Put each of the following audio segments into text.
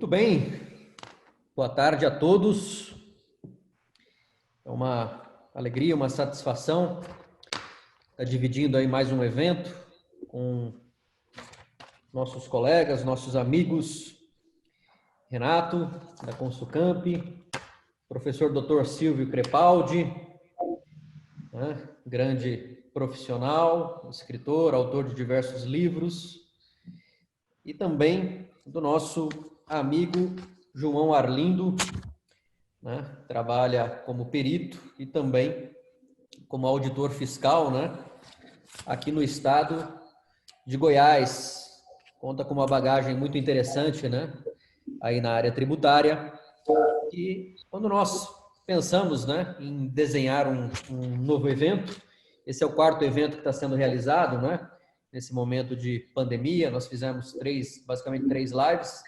Muito bem, boa tarde a todos. É uma alegria, uma satisfação estar dividindo aí mais um evento com nossos colegas, nossos amigos, Renato, da Consulcamp, professor Dr. Silvio Crepaldi, né, grande profissional, escritor, autor de diversos livros, e também do nosso amigo João Arlindo, né, trabalha como perito e também como auditor fiscal, né, aqui no estado de Goiás. Conta com uma bagagem muito interessante, né, aí na área tributária. E quando nós pensamos, né, em desenhar um novo evento, esse é o quarto evento que está sendo realizado, né, nesse momento de pandemia. Nós fizemos basicamente três lives,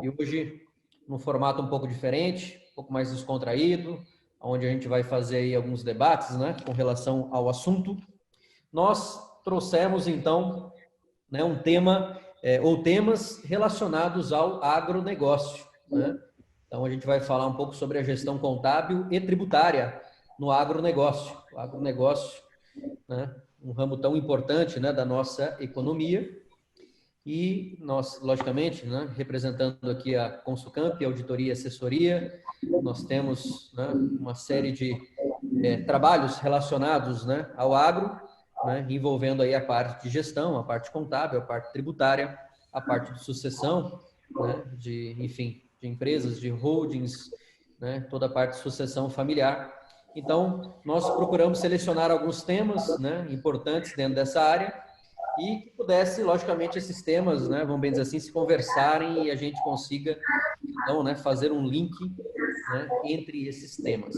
e hoje num formato um pouco diferente, um pouco mais descontraído, onde a gente vai fazer aí alguns debates, né, com relação ao assunto. Nós trouxemos então, né, um tema ou temas relacionados ao agronegócio, né? Então a gente vai falar um pouco sobre a gestão contábil e tributária no agronegócio. O agronegócio, né, um ramo tão importante, né, da nossa economia. E nós, logicamente, né, representando aqui a Consulcamp, a auditoria e assessoria, nós temos, né, uma série de trabalhos relacionados, né, ao agro, né, envolvendo aí a parte de gestão, a parte contábil, a parte tributária, a parte de sucessão, né, enfim, de empresas, de holdings, né, toda a parte de sucessão familiar. Então, nós procuramos selecionar alguns temas, né, importantes dentro dessa área, e que pudesse, logicamente, esses temas, né, vamos bem dizer assim, se conversarem e a gente consiga, então, né, fazer um link, né, entre esses temas.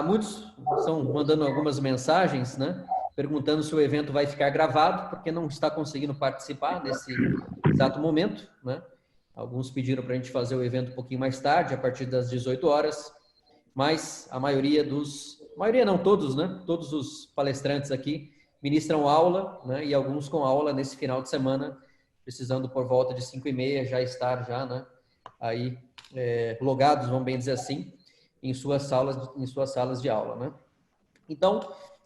Muitos estão mandando algumas mensagens, né, perguntando se o evento vai ficar gravado, porque não está conseguindo participar nesse exato momento, né? Alguns pediram para a gente fazer o evento um pouquinho mais tarde, a partir das 18 horas, mas a maioria não todos, né? Todos os palestrantes aqui ministram aula, né? E alguns com aula nesse final de semana, precisando por volta de 5h30 já estar né? Aí logados, vamos bem dizer assim, em suas salas de aula, né? Então,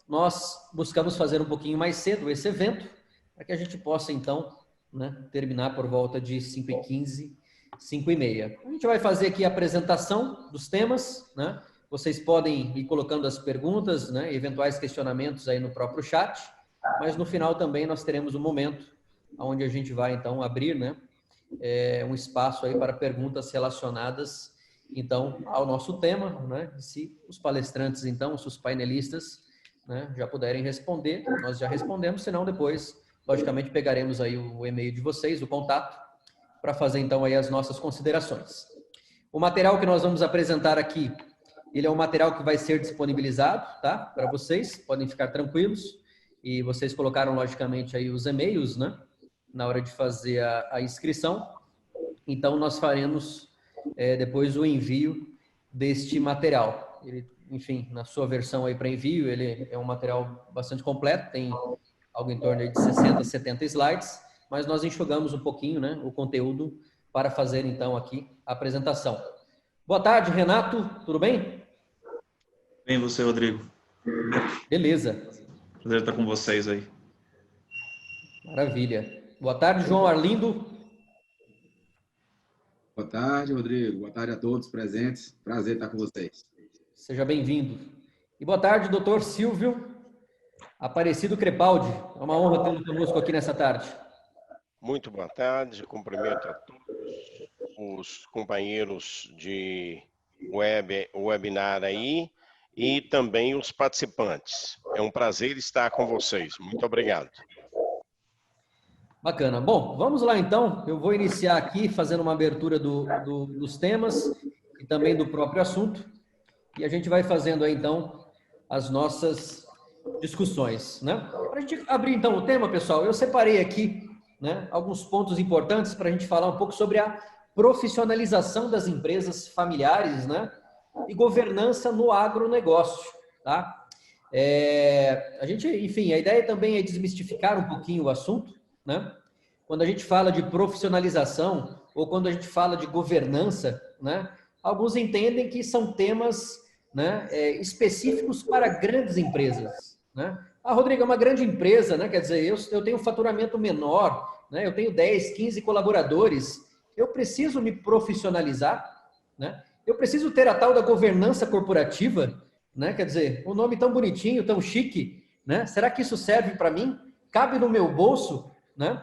nós buscamos fazer um pouquinho mais cedo esse evento, para que a gente possa, então, né, terminar por volta de 5h15, 5h30. A gente vai fazer aqui a apresentação dos temas, né? Vocês podem ir colocando as perguntas, né, eventuais questionamentos aí no próprio chat, mas no final também nós teremos um momento onde a gente vai, então, abrir, né, um espaço aí para perguntas relacionadas, então, ao nosso tema, né? Se os palestrantes, então, se os painelistas, né, já puderem responder, nós já respondemos, senão depois, logicamente, pegaremos aí o e-mail de vocês, o contato, para fazer, então, aí as nossas considerações. O material que nós vamos apresentar aqui, ele é um material que vai ser disponibilizado, tá? Para vocês, podem ficar tranquilos, e vocês colocaram, logicamente, aí os e-mails, né? Na hora de fazer a inscrição. Então, nós faremos depois o envio deste material. Ele, enfim, na sua versão aí para envio, ele é um material bastante completo, tem algo em torno de 60, 70 slides, mas nós enxugamos um pouquinho, né, o conteúdo para fazer, então, aqui a apresentação. Boa tarde, Renato, tudo bem? Bem, você, Rodrigo. Beleza. Prazer estar com vocês aí. Maravilha. Boa tarde, João Arlindo. Boa tarde, Rodrigo. Boa tarde a todos presentes. Prazer estar com vocês. Seja bem-vindo. E boa tarde, doutor Silvio Aparecido Crepaldi. É uma honra tê-lo conosco aqui nessa tarde. Muito boa tarde. Cumprimento a todos os companheiros de webinar aí e também os participantes. É um prazer estar com vocês. Muito obrigado. Bacana. Bom, vamos lá então. Eu vou iniciar aqui fazendo uma abertura dos temas e também do próprio assunto. E a gente vai fazendo aí então as nossas discussões, né? Para a gente abrir então o tema, pessoal, eu separei aqui, né, alguns pontos importantes para a gente falar um pouco sobre a profissionalização das empresas familiares, né? E governança no agronegócio, tá? A gente, enfim, a ideia também é desmistificar um pouquinho o assunto, né? Quando a gente fala de profissionalização, ou quando a gente fala de governança, né, alguns entendem que são temas, né, específicos para grandes empresas, né? Ah, Rodrigo, é uma grande empresa, né? Quer dizer, eu tenho um faturamento menor, né? Eu tenho 10, 15 colaboradores, eu preciso me profissionalizar, né? Eu preciso ter a tal da governança corporativa, né? Quer dizer, um nome tão bonitinho, tão chique, né? Será que isso serve para mim? Cabe no meu bolso, né?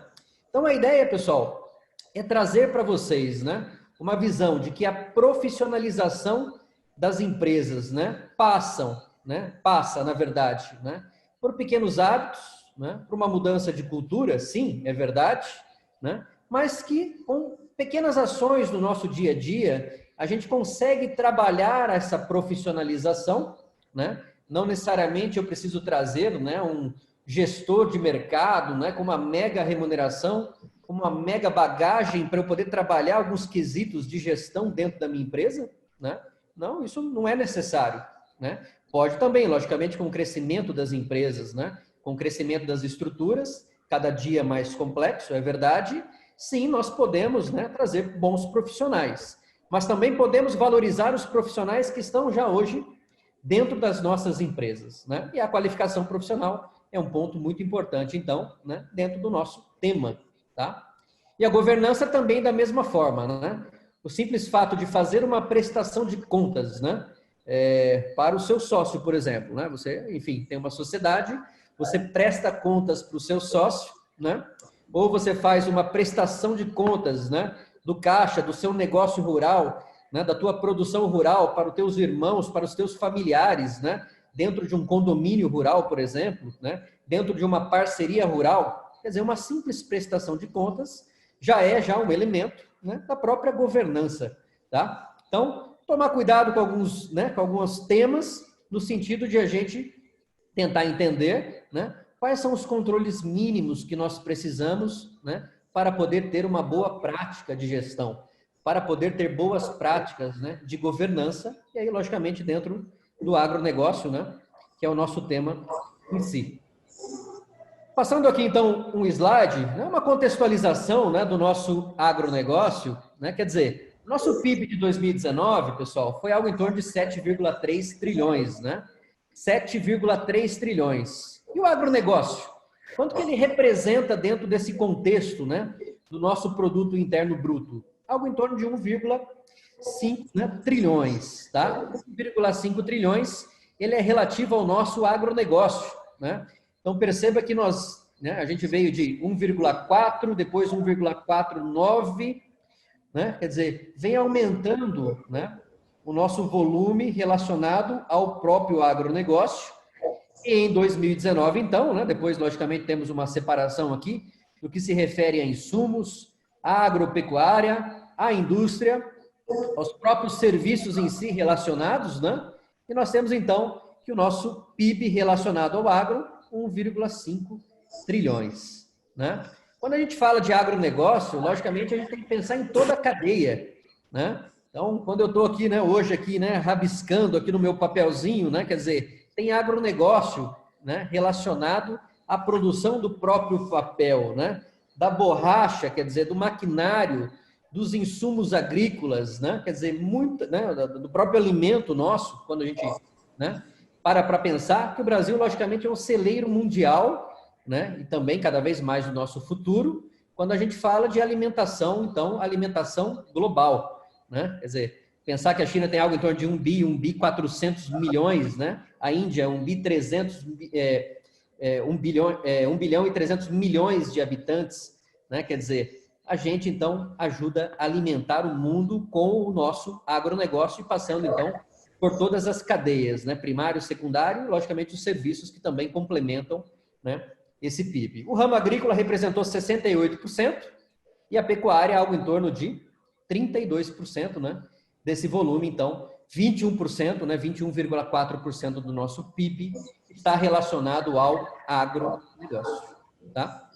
Então a ideia, pessoal, é trazer para vocês, né, uma visão de que a profissionalização das empresas, né, passa, na verdade, né, por pequenos hábitos, né, por uma mudança de cultura, sim, é verdade, né, mas que com pequenas ações no nosso dia a dia, a gente consegue trabalhar essa profissionalização, né, não necessariamente eu preciso trazer, né, um gestor de mercado, né, com uma mega remuneração, com uma mega bagagem para eu poder trabalhar alguns quesitos de gestão dentro da minha empresa, né? Não, isso não é necessário, né? Pode também, logicamente, com o crescimento das empresas, né? Com o crescimento das estruturas, cada dia mais complexo, é verdade. Sim, nós podemos, né, trazer bons profissionais, mas também podemos valorizar os profissionais que estão já hoje dentro das nossas empresas, né? E a qualificação profissional é um ponto muito importante, então, né, dentro do nosso tema, tá? E a governança também da mesma forma, né? O simples fato de fazer uma prestação de contas, né, para o seu sócio, por exemplo, né? Você, enfim, tem uma sociedade, você presta contas para o seu sócio, né? Ou você faz uma prestação de contas, né, do caixa, do seu negócio rural, né, da tua produção rural para os teus irmãos, para os teus familiares, né? Dentro de um condomínio rural, por exemplo, né? Dentro de uma parceria rural, quer dizer, uma simples prestação de contas já é um elemento, né, da própria governança, tá? Então, tomar cuidado com alguns, né, com alguns temas no sentido de a gente tentar entender, né, quais são os controles mínimos que nós precisamos, né, para poder ter uma boa prática de gestão, para poder ter boas práticas, né, de governança, e aí, logicamente, dentro do agronegócio, né, que é o nosso tema em si. Passando aqui, então, um slide, né, uma contextualização, né, do nosso agronegócio, né, quer dizer, nosso PIB de 2019, pessoal, foi algo em torno de 7,3 trilhões, né? 7,3 trilhões. E o agronegócio? Quanto que ele representa dentro desse contexto, né, do nosso produto interno bruto? Algo em torno de 1,5, né, trilhões, tá? 1,5 trilhões, ele é relativo ao nosso agronegócio, né? Então perceba que nós, né, a gente veio de 1,4, depois 1,49, né? Quer dizer, vem aumentando, né, o nosso volume relacionado ao próprio agronegócio. E em 2019, então, né, depois, logicamente, temos uma separação aqui do que se refere a insumos, à agropecuária, à indústria, aos próprios serviços em si relacionados, né? E nós temos, então, que o nosso PIB relacionado ao agro, 1,5 trilhões, né? Quando a gente fala de agronegócio, logicamente, a gente tem que pensar em toda a cadeia, né? Então, quando eu estou aqui, né, hoje aqui, né, rabiscando aqui no meu papelzinho, né, quer dizer, tem agronegócio, né, relacionado à produção do próprio papel, né, da borracha, quer dizer, do maquinário, dos insumos agrícolas, né, quer dizer, muito, né, do próprio alimento nosso, quando a gente, né, para pensar que o Brasil, logicamente, é um celeiro mundial, né, e também cada vez mais o nosso futuro, quando a gente fala de alimentação, então, alimentação global, né, quer dizer, pensar que a China tem algo em torno de 1 bi 400 milhões, né, a Índia 1 bilhão e 300 milhões de habitantes, né, quer dizer, a gente, então, ajuda a alimentar o mundo com o nosso agronegócio e passando, então, por todas as cadeias, né, primário, secundário, e, logicamente, os serviços que também complementam, né, esse PIB. O ramo agrícola representou 68% e a pecuária algo em torno de 32%, né, desse volume. Então, 21%, né, 21,4% do nosso PIB está relacionado ao agronegócio, tá?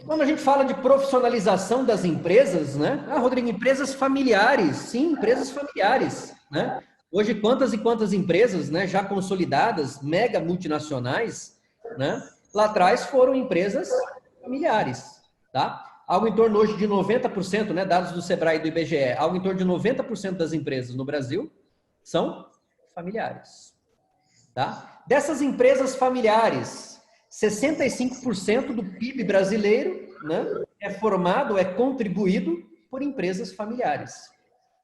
Quando a gente fala de profissionalização das empresas, né? Ah, Rodrigo, empresas familiares. Sim, empresas familiares, né? Hoje, quantas e quantas empresas, né, já consolidadas, mega multinacionais, né? Lá atrás foram empresas familiares, tá? algo em torno hoje de 90%, né, dados do Sebrae e do IBGE, algo em torno de 90% das empresas no Brasil são familiares. Tá? Dessas empresas familiares, 65% do PIB brasileiro, né, é formado, é contribuído por empresas familiares.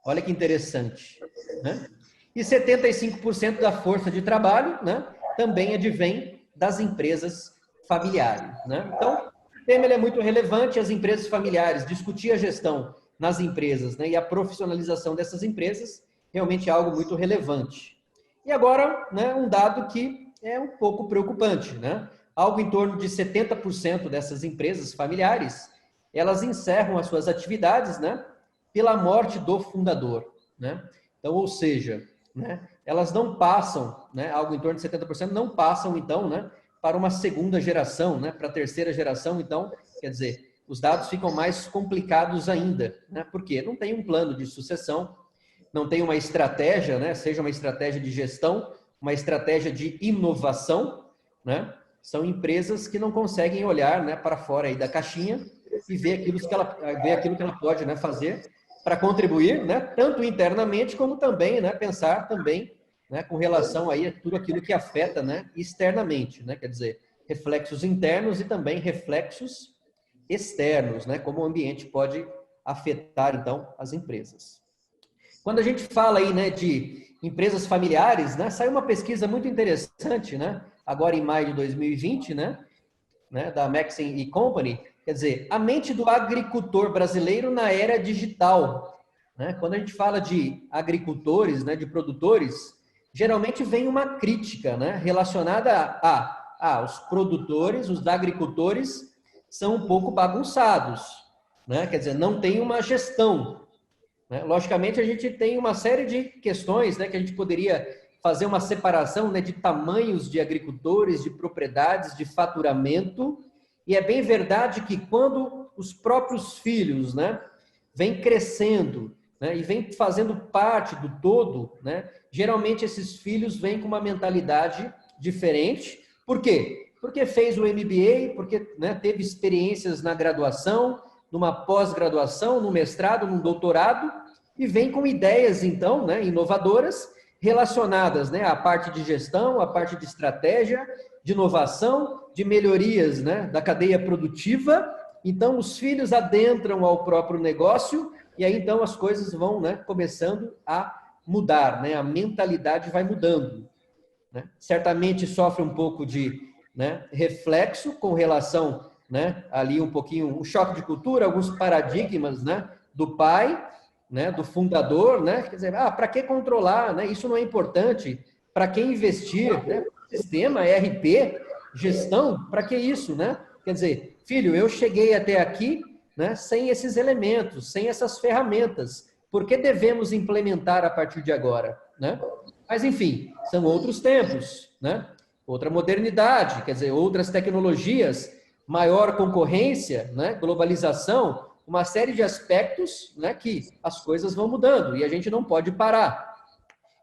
Olha que interessante. Né? E 75% da força de trabalho, né, também advém das empresas familiares. Né? Então, o tema ele é muito relevante, as empresas familiares, discutir a gestão nas empresas, né, e a profissionalização dessas empresas, realmente é algo muito relevante. E agora, né, um dado que é um pouco preocupante, né? Algo em torno de 70% dessas empresas familiares, elas encerram as suas atividades, né, pela morte do fundador, né? Então, ou seja, né, elas não passam, né, algo em torno de 70% não passam, então, né, para uma segunda geração, né, para a terceira geração, então, quer dizer, os dados ficam mais complicados ainda, né? Porque não tem um plano de sucessão, não tem uma estratégia, né, seja uma estratégia de gestão, uma estratégia de inovação, né? São empresas que não conseguem olhar, né, para fora aí da caixinha e ver aquilo que ela pode, né, fazer para contribuir, né, tanto internamente como também, né, pensar também, né, com relação aí a tudo aquilo que afeta, né, externamente, né? Quer dizer, reflexos internos e também reflexos externos, né, como o ambiente pode afetar então as empresas. Quando a gente fala aí, né, de empresas familiares, né, saiu uma pesquisa muito interessante, né, agora em maio de 2020, né, da McKinsey & Company, quer dizer, a mente do agricultor brasileiro na era digital, né? Quando a gente fala de agricultores, né, de produtores, geralmente vem uma crítica, né, relacionada os produtores, os agricultores são um pouco bagunçados, né? Quer dizer, não tem uma gestão. Logicamente, a gente tem uma série de questões, né, que a gente poderia fazer uma separação, né, de tamanhos de agricultores, de propriedades, de faturamento, e é bem verdade que quando os próprios filhos, né, vêm crescendo, né, e vêm fazendo parte do todo, né, geralmente esses filhos vêm com uma mentalidade diferente. Por quê? Porque fez o MBA, porque, né, teve experiências na graduação, numa pós-graduação, no mestrado, no doutorado, e vem com ideias, então, né, inovadoras, relacionadas, né, à parte de gestão, à parte de estratégia, de inovação, de melhorias, né, da cadeia produtiva. Então, os filhos adentram ao próprio negócio, e aí, então, as coisas vão, né, começando a mudar, né, a mentalidade vai mudando. Né? Certamente sofre um pouco de, né, reflexo com relação, né, ali um pouquinho, um choque de cultura, alguns paradigmas, né, do pai, né, do fundador, né, quer dizer, para que controlar, né, isso não é importante, para que investir, né, sistema, ERP, gestão, para que isso, né, quer dizer, filho, eu cheguei até aqui, né, sem esses elementos, sem essas ferramentas, por que devemos implementar a partir de agora, né? Mas, enfim, são outros tempos, né? Outra modernidade, quer dizer, outras tecnologias, maior concorrência, né? Globalização, uma série de aspectos, né, que as coisas vão mudando e a gente não pode parar.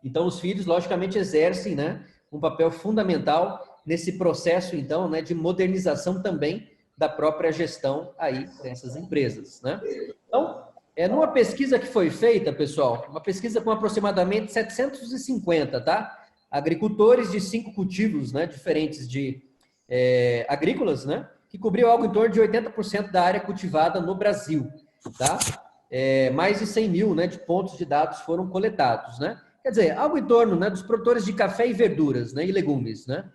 Então, os filhos, logicamente, exercem, né, um papel fundamental nesse processo, então, né, de modernização também da própria gestão aí dessas empresas, né? Então, numa pesquisa que foi feita, pessoal, uma pesquisa com aproximadamente 750, tá? Agricultores de 5 cultivos, né, diferentes de agrícolas, né? Que cobriu algo em torno de 80% da área cultivada no Brasil, tá? Mais de 100 mil, né, de pontos de dados foram coletados, né? Quer dizer, algo em torno, né, dos produtores de café e verduras, né, e legumes, né?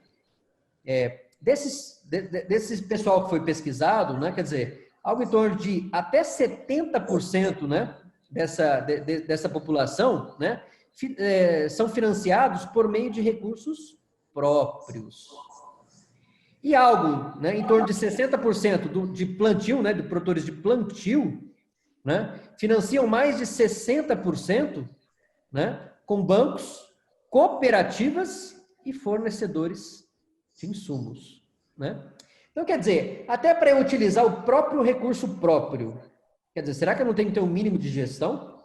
Desse pessoal que foi pesquisado, né, quer dizer, algo em torno de até 70%, né, dessa população, né, são financiados por meio de recursos próprios. E algo, né, em torno de 60% de plantio, né, de produtores de plantio, né, financiam mais de 60%, né, com bancos, cooperativas e fornecedores de insumos, né? Então, quer dizer, até para eu utilizar o próprio recurso próprio, quer dizer, será que eu não tenho que ter um mínimo de gestão?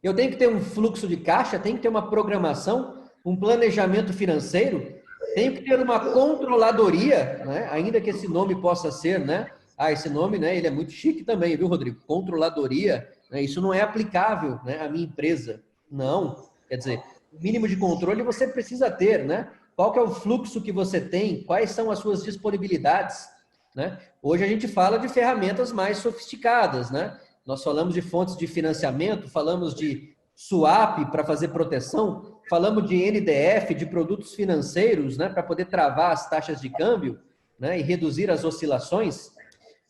Eu tenho que ter um fluxo de caixa, tenho que ter uma programação, um planejamento financeiro, tenho que ter uma controladoria, né? Ainda que esse nome possa ser, né, Ah, esse nome, né, ele é muito chique também, viu, Rodrigo? Controladoria, né, isso não é aplicável, né, à minha empresa. Não, quer dizer, o mínimo de controle você precisa ter, né? Qual que é o fluxo que você tem? Quais são as suas disponibilidades? Né? Hoje a gente fala de ferramentas mais sofisticadas, né? Nós falamos de fontes de financiamento, falamos de swap para fazer proteção, falamos de NDF, de produtos financeiros, né, para poder travar as taxas de câmbio, né, e reduzir as oscilações.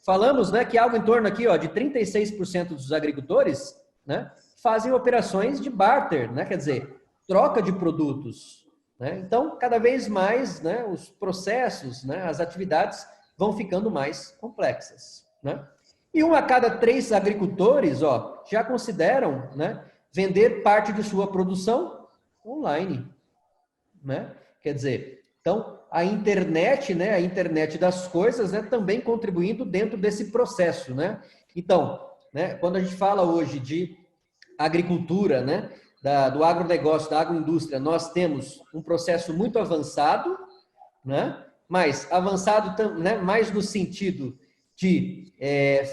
Falamos, né, que algo em torno aqui, ó, de 36% dos agricultores, né, fazem operações de barter, né, quer dizer, troca de produtos. Né? Então, cada vez mais, né, os processos, né, as atividades vão ficando mais complexas. Né? E 1 a cada 3 agricultores, ó, já consideram, né, vender parte de sua produção online. Né? Quer dizer, então, a internet, né, a internet das coisas, né, também contribuindo dentro desse processo. Né? Então, né, quando a gente fala hoje de agricultura, né, do agronegócio, da agroindústria, nós temos um processo muito avançado, né? Mas avançado, né, mais no sentido de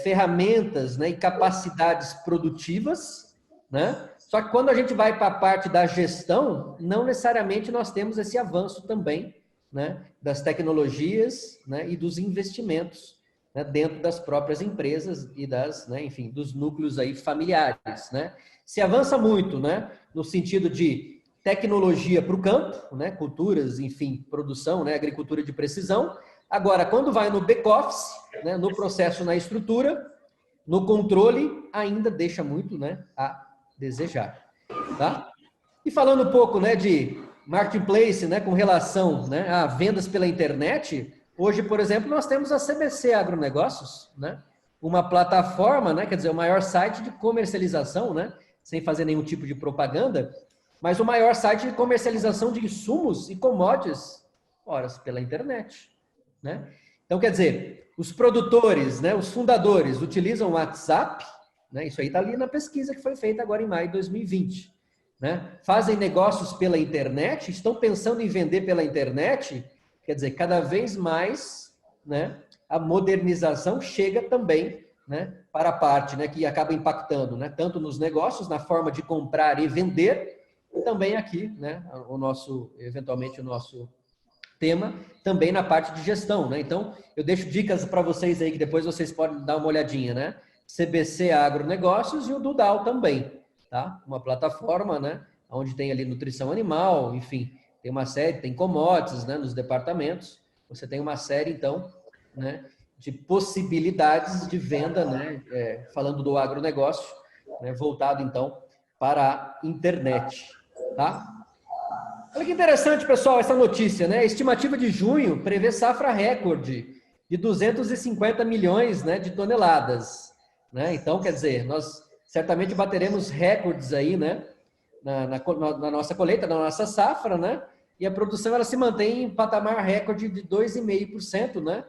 ferramentas, né, e capacidades produtivas, né? Só que quando a gente vai para a parte da gestão, não necessariamente nós temos esse avanço também, né, das tecnologias, né, e dos investimentos, né, dentro das próprias empresas e das, né, enfim, dos núcleos aí familiares, né? Se avança muito, né, no sentido de tecnologia para o campo, né, culturas, enfim, produção, né, agricultura de precisão. Agora, quando vai no back-office, né, no processo, na estrutura, no controle, ainda deixa muito, né, a desejar. Tá? E falando um pouco, né, de marketplace, né, com relação, né, a vendas pela internet, hoje, por exemplo, nós temos a CBC Agronegócios, né, uma plataforma, né, quer dizer, o maior site de comercialização, né, sem fazer nenhum tipo de propaganda, mas o maior site de comercialização de insumos e commodities, ora, pela internet, né? Então, quer dizer, os produtores, né, os fundadores utilizam o WhatsApp, né, isso aí está ali na pesquisa que foi feita agora em maio de 2020, né? Fazem negócios pela internet, estão pensando em vender pela internet, quer dizer, cada vez mais, né, a modernização chega também, né, para a parte, né, que acaba impactando, né, tanto nos negócios, na forma de comprar e vender, e também aqui, né, eventualmente o nosso tema, também na parte de gestão, né? Então, eu deixo dicas para vocês aí, que depois vocês podem dar uma olhadinha, né? CBC Agronegócios e o Dudal também, tá? Uma plataforma, né, onde tem ali nutrição animal, enfim, tem uma série, tem commodities, né, nos departamentos, você tem uma série, então, né, de possibilidades de venda, né, falando do agronegócio, né, voltado, então, para a internet, tá? Olha que interessante, pessoal, essa notícia, né? A estimativa de junho prevê safra recorde de 250 milhões, né, de toneladas, né? Então, quer dizer, nós certamente bateremos recordes aí, né, na nossa colheita, na nossa safra, né? E a produção, ela se mantém em patamar recorde de 2,5%, né?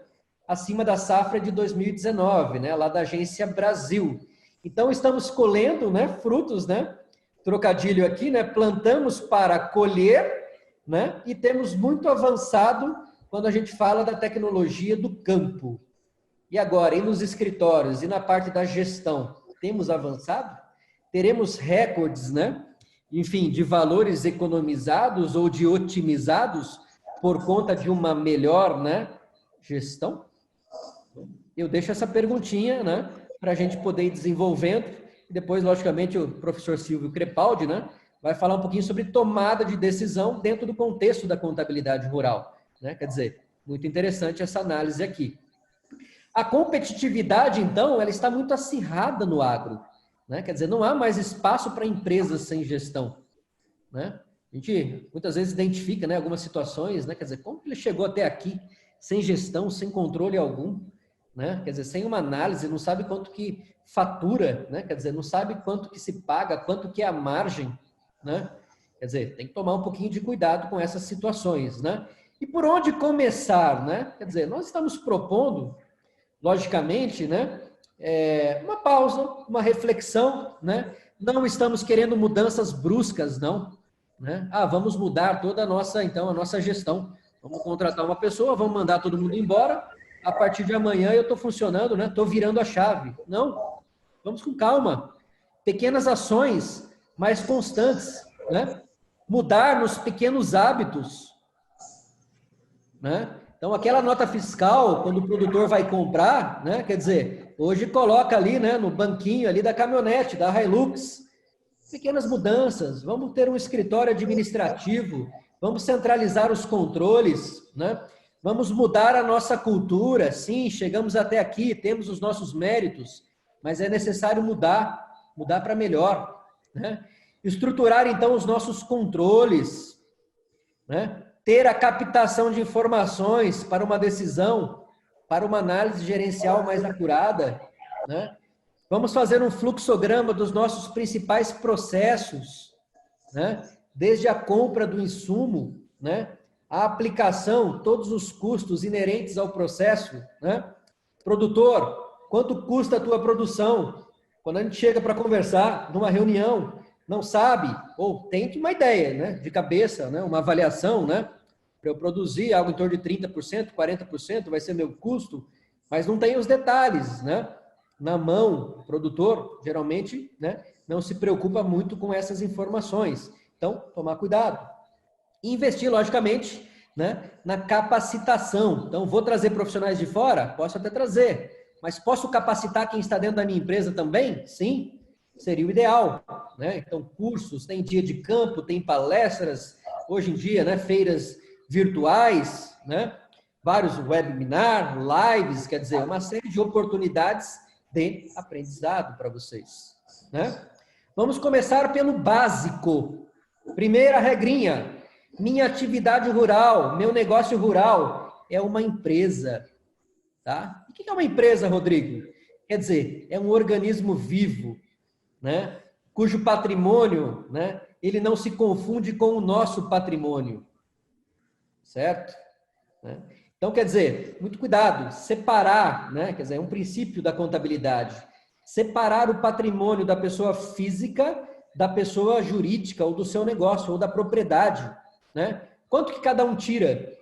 Acima da safra de 2019, né, lá da Agência Brasil. Então, estamos colhendo, né, frutos, né, trocadilho aqui, né, plantamos para colher, né, e temos muito avançado quando a gente fala da tecnologia do campo. E agora, e nos escritórios, e na parte da gestão, temos avançado? Teremos recordes, né, enfim, de valores economizados ou de otimizados por conta de uma melhor, né, gestão? Eu deixo essa perguntinha, né, para a gente poder ir desenvolvendo, e depois, logicamente, o professor Silvio Crepaldi, né, vai falar um pouquinho sobre tomada de decisão dentro do contexto da contabilidade rural, né? Quer dizer, muito interessante essa análise aqui. A competitividade, então, ela está muito acirrada no agro, né? Quer dizer, não há mais espaço para empresas sem gestão, né? A gente muitas vezes identifica, né, algumas situações, né? Quer dizer, como ele chegou até aqui sem gestão, sem controle algum, né? Quer dizer, sem uma análise, não sabe quanto que fatura, né? Quer dizer, não sabe quanto que se paga, quanto que é a margem, né? Quer dizer, tem que tomar um pouquinho de cuidado com essas situações, né? E por onde começar, né? Quer dizer, nós estamos propondo, logicamente, né, uma pausa, uma reflexão, né? Não estamos querendo mudanças bruscas, não, né? Ah, vamos mudar toda a nossa, então, a nossa gestão. Vamos contratar uma pessoa, vamos mandar todo mundo embora. a partir de amanhã eu estou funcionando, né? Estou virando a chave. Não, vamos com calma. Pequenas ações mais constantes, né? Mudar nos pequenos hábitos, né? Então, aquela nota fiscal, quando o produtor vai comprar, né? Quer dizer, hoje coloca ali, né? No banquinho ali da caminhonete, da Hilux. Pequenas mudanças. Vamos ter um escritório administrativo. Vamos centralizar os controles, né? Vamos mudar a nossa cultura. Sim, chegamos até aqui, temos os nossos méritos, mas é necessário mudar para melhor, né? Estruturar, então, os nossos controles, né? Ter a captação de informações para uma decisão, para uma análise gerencial mais acurada, né? Vamos fazer um fluxograma dos nossos principais processos, né? Desde a compra do insumo, né? A aplicação, todos os custos inerentes ao processo, né? Produtor, quanto custa a tua produção? Quando a gente chega para conversar numa reunião, não sabe, ou tem uma ideia, né? De cabeça, né? Uma avaliação, né? Para eu produzir algo em torno de 30%, 40% vai ser meu custo, mas não tem os detalhes, né? Na mão, o produtor, geralmente, né? Não se preocupa muito com essas informações. Então, tomar cuidado. E investir, logicamente, né, na capacitação. Então, vou trazer profissionais de fora? Posso até trazer. Mas posso capacitar quem está dentro da minha empresa também? Sim, seria o ideal, né? Então, cursos, tem dia de campo, tem palestras, hoje em dia, né, feiras virtuais, né? Vários webinar, lives, quer dizer, uma série de oportunidades de aprendizado para vocês, né? Vamos começar pelo básico. Primeira regrinha, minha atividade rural, meu negócio rural é uma empresa, tá? O que é uma empresa, Rodrigo? Quer dizer, é um organismo vivo, né? Cujo patrimônio, né? Ele não se confunde com o nosso patrimônio, certo? Né? Então, quer dizer, muito cuidado, separar, né? Quer dizer, é um princípio da contabilidade, separar o patrimônio da pessoa física da pessoa jurídica ou do seu negócio ou da propriedade, né? Quanto que cada um tira?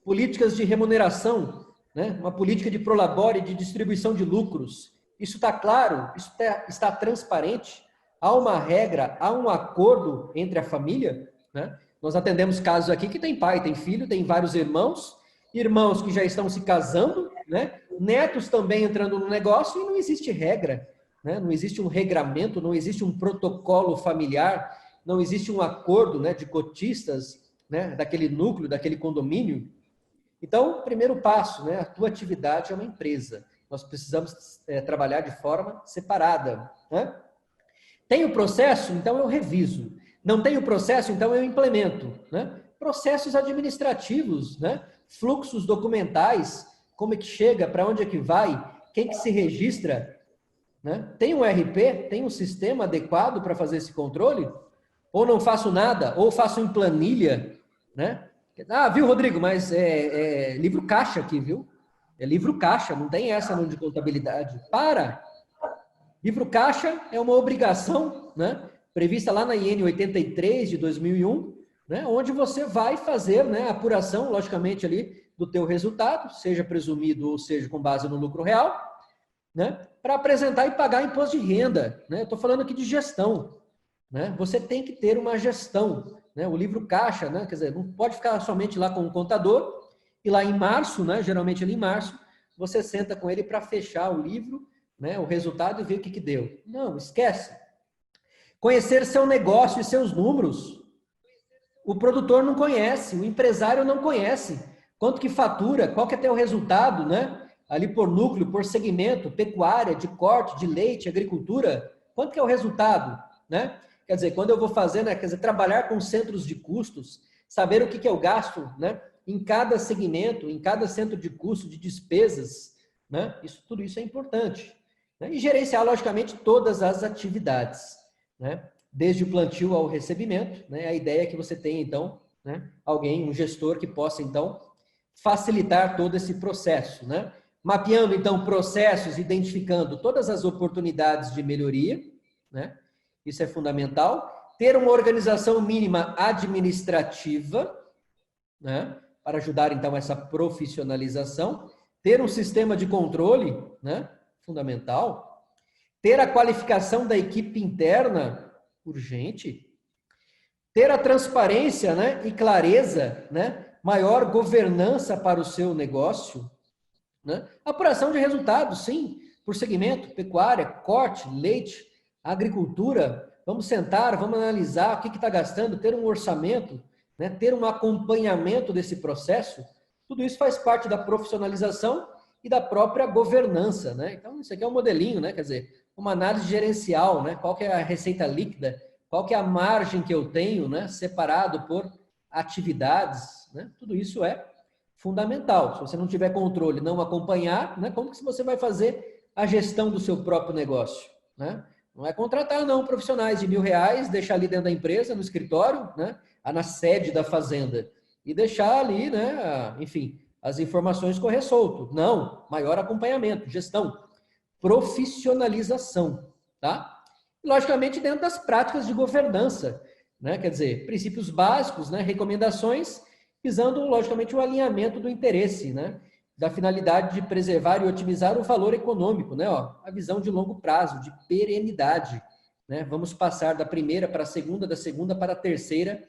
Políticas de remuneração, né? Uma política de prolabore, de distribuição de lucros. Isso está claro? Isso está transparente? Há uma regra, há um acordo entre a família, né? Nós atendemos casos aqui que tem pai, tem filho, tem vários irmãos que já estão se casando, né? Netos também entrando no negócio e não existe regra, né? Não existe um regramento, não existe um protocolo familiar, não existe um acordo, né, de cotistas, né, daquele núcleo, daquele condomínio. Então, primeiro passo, né, a tua atividade é uma empresa. Nós precisamos trabalhar de forma separada, né? Tem o processo? Então eu reviso. Não tem o processo? Então eu implemento, né? Processos administrativos, né? Fluxos documentais, como é que chega, para onde é que vai, quem que se registra, né? Tem um RP? Tem um sistema adequado para fazer esse controle? Ou não faço nada? Ou faço em planilha, né? Ah, viu, Rodrigo, mas é livro caixa aqui, viu? É livro caixa, não tem essa não de contabilidade. Para! Livro caixa é uma obrigação, né? Prevista lá na IN 83 de 2001, né? Onde você vai fazer, né, a apuração, logicamente, ali do teu resultado, seja presumido ou seja com base no lucro real, né? Para apresentar e pagar imposto de renda, né? Estou falando aqui de gestão, né? Você tem que ter uma gestão, né? O livro caixa, né? Quer dizer, não pode ficar somente lá com o contador e lá em março, né? Geralmente ali em março, você senta com ele para fechar o livro, né? O resultado e ver o que deu. Não, esquece. Conhecer seu negócio e seus números. O produtor não conhece, o empresário não conhece. Quanto que fatura, qual que é o resultado, né? Ali por núcleo, por segmento, pecuária, de corte, de leite, agricultura. Quanto que é o resultado, né? Quer dizer, quando eu vou fazer, né? Quer dizer, trabalhar com centros de custos, saber o que eu gasto, né? Em cada segmento, em cada centro de custo, de despesas, né? Tudo isso é importante. Né? E gerenciar, logicamente, todas as atividades, né? Desde o plantio ao recebimento, né? A ideia é que você tenha, então, né, alguém, um gestor que possa, então, facilitar todo esse processo, né? Mapeando, então, processos, identificando todas as oportunidades de melhoria, né? Isso é fundamental. Ter uma organização mínima administrativa, né? Para ajudar, então, essa profissionalização. ter um sistema de controle, né? Fundamental. Ter a qualificação da equipe interna, urgente. Ter a transparência, né? E clareza, né? Maior governança para o seu negócio, né? Apuração de resultados, sim, por segmento, pecuária, corte, leite, agricultura. Vamos sentar, vamos analisar o que está gastando, ter um orçamento, né? Ter um acompanhamento desse processo. Tudo isso faz parte da profissionalização e da própria governança, né? Então, isso aqui é um modelinho, né? Quer dizer, uma análise gerencial, né? Qual que é a receita líquida, qual que é a margem que eu tenho, né? Separado por atividades, né? Tudo isso é fundamental. Se você não tiver controle, não acompanhar, né? Como que você vai fazer a gestão do seu próprio negócio, né? Não é contratar, não, profissionais de R$ 1.000, deixar ali dentro da empresa, no escritório, né? Na sede da fazenda, e deixar ali, né? Enfim, as informações correr solto. Não, maior acompanhamento, gestão, profissionalização, tá? E, logicamente, dentro das práticas de governança, né? Quer dizer, princípios básicos, né? Recomendações, visando, logicamente, o alinhamento do interesse, né? Da finalidade de preservar e otimizar o valor econômico, né? Ó, a visão de longo prazo, de perenidade, né? Vamos passar da primeira para a segunda, da segunda para a terceira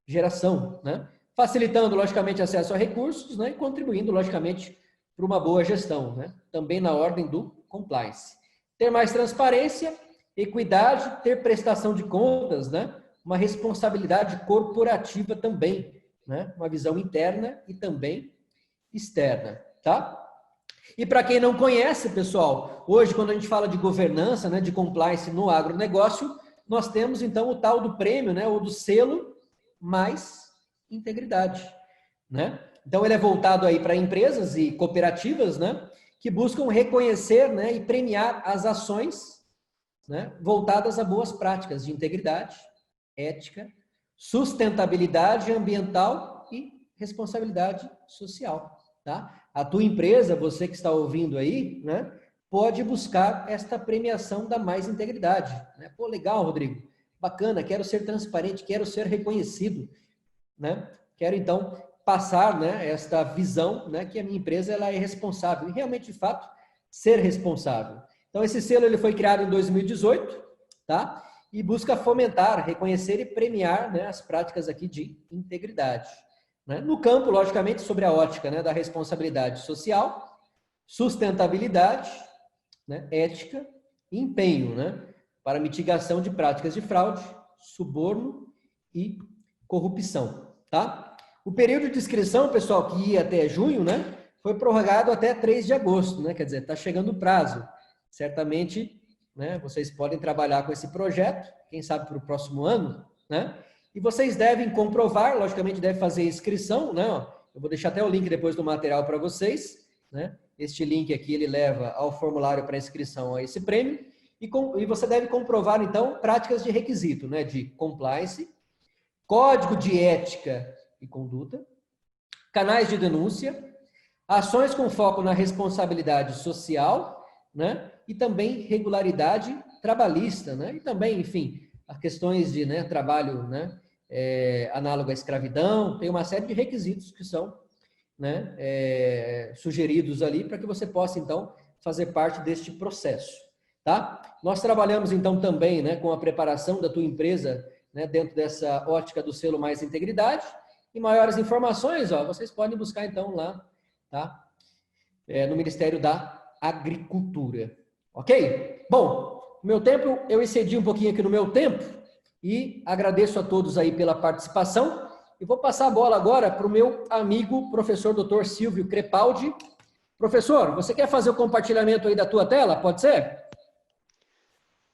geração, né? Facilitando, logicamente, acesso a recursos, né? E contribuindo, logicamente, para uma boa gestão, né? Também na ordem do compliance. Ter mais transparência, equidade, ter prestação de contas, né? Uma responsabilidade corporativa também, né? Uma visão interna e também externa, tá? E para quem não conhece, pessoal, hoje quando a gente fala de governança, né, de compliance no agronegócio, nós temos então o tal do prêmio, né, ou do selo mais integridade, né? Então ele é voltado aí para empresas e cooperativas, né, que buscam reconhecer, né, e premiar as ações, né, voltadas a boas práticas de integridade, ética, sustentabilidade ambiental e responsabilidade social, tá? A tua empresa, você que está ouvindo aí, né, pode buscar esta premiação da mais integridade, né? Pô, legal, Rodrigo, bacana, quero ser transparente, quero ser reconhecido, né? Quero então passar, né, esta visão, né, que a minha empresa ela é responsável e realmente, de fato, ser responsável. Então esse selo ele foi criado em 2018, tá? E busca fomentar, reconhecer e premiar, né, as práticas aqui de integridade, né? No campo, logicamente, sobre a ótica, né, da responsabilidade social, sustentabilidade, né, ética e empenho, né, para mitigação de práticas de fraude, suborno e corrupção, tá? O período de inscrição, pessoal, que ia até junho, né, foi prorrogado até 3 de agosto, né? Quer dizer, está chegando o prazo. Certamente, né, vocês podem trabalhar com esse projeto, quem sabe para o próximo ano, né? E vocês devem comprovar, logicamente devem fazer inscrição, né? Eu vou deixar até o link depois do material para vocês, né? Este link aqui, ele leva ao formulário para inscrição a esse prêmio, e você deve comprovar, então, práticas de requisito, né? De compliance, código de ética e conduta, canais de denúncia, ações com foco na responsabilidade social, né? E também regularidade trabalhista, né? E também, enfim, as questões de, né, trabalho, né, análogo à escravidão, tem uma série de requisitos que são, né, sugeridos ali para que você possa, então, fazer parte deste processo, tá? Nós trabalhamos, então, também, né, com a preparação da tua empresa, né, dentro dessa ótica do selo mais integridade. E maiores informações, ó, vocês podem buscar, então, lá, tá? No Ministério da Agricultura. Ok? Bom, meu tempo, eu excedi um pouquinho aqui no meu tempo e agradeço a todos aí pela participação. E vou passar a bola agora para o meu amigo, professor Dr. Silvio Crepaldi. Professor, você quer fazer o compartilhamento aí da tua tela? Pode ser?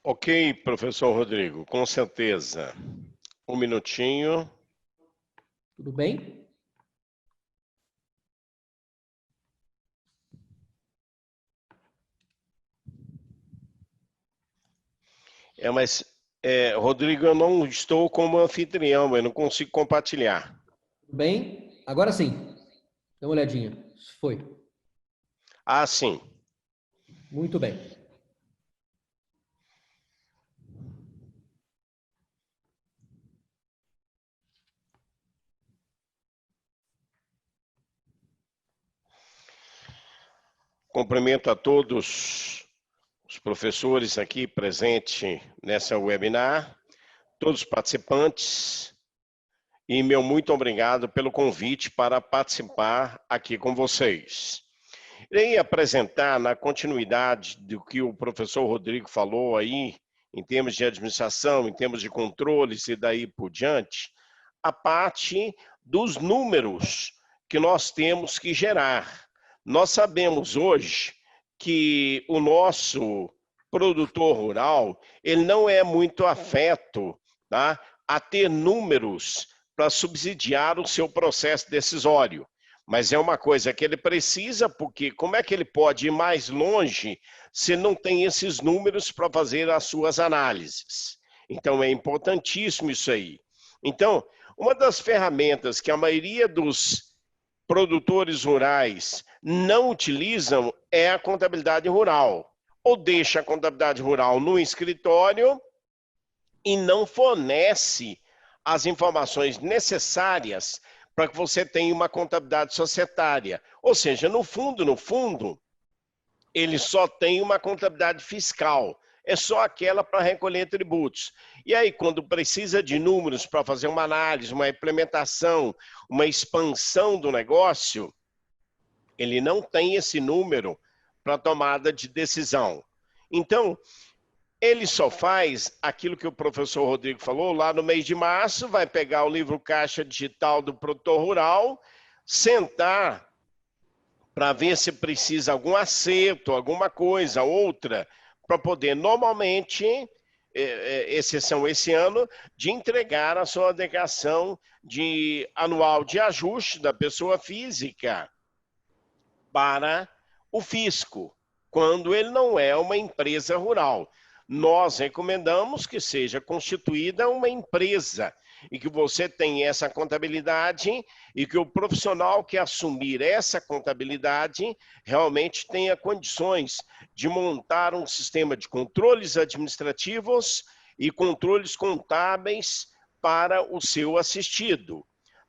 Ok, professor Rodrigo, com certeza. Um minutinho. Tudo bem? Mas, Rodrigo, eu não estou como anfitrião, eu não consigo compartilhar. Tudo bem? Agora sim. Dá uma olhadinha. Foi. Ah, sim. Muito bem. Cumprimento a todos os professores aqui presentes nessa webinar, todos os participantes, e meu muito obrigado pelo convite para participar aqui com vocês. Irei apresentar, na continuidade do que o professor Rodrigo falou aí, em termos de administração, em termos de controles e daí por diante, a parte dos números que nós temos que gerar. Nós sabemos hoje que o nosso produtor rural, ele não é muito afeto, tá, a ter números para subsidiar o seu processo decisório. Mas é uma coisa que ele precisa, porque como é que ele pode ir mais longe se não tem esses números para fazer as suas análises? Então, é importantíssimo isso aí. Então, uma das ferramentas que a maioria dos produtores rurais não utilizam é a contabilidade rural. Ou deixa a contabilidade rural no escritório e não fornece as informações necessárias para que você tenha uma contabilidade societária. Ou seja, no fundo, ele só tem uma contabilidade fiscal. É só aquela para recolher tributos. E aí, quando precisa de números para fazer uma análise, uma implementação, uma expansão do negócio, ele não tem esse número para tomada de decisão. Então, ele só faz aquilo que o professor Rodrigo falou, lá no mês de março, vai pegar o livro Caixa Digital do Produtor Rural, sentar para ver se precisa algum acerto, alguma coisa, outra, para poder, normalmente, exceção esse ano, de entregar a sua declaração de anual de ajuste da pessoa física para o fisco, quando ele não é uma empresa rural. Nós recomendamos que seja constituída uma empresa e que você tenha essa contabilidade e que o profissional que assumir essa contabilidade realmente tenha condições de montar um sistema de controles administrativos e controles contábeis para o seu assistido.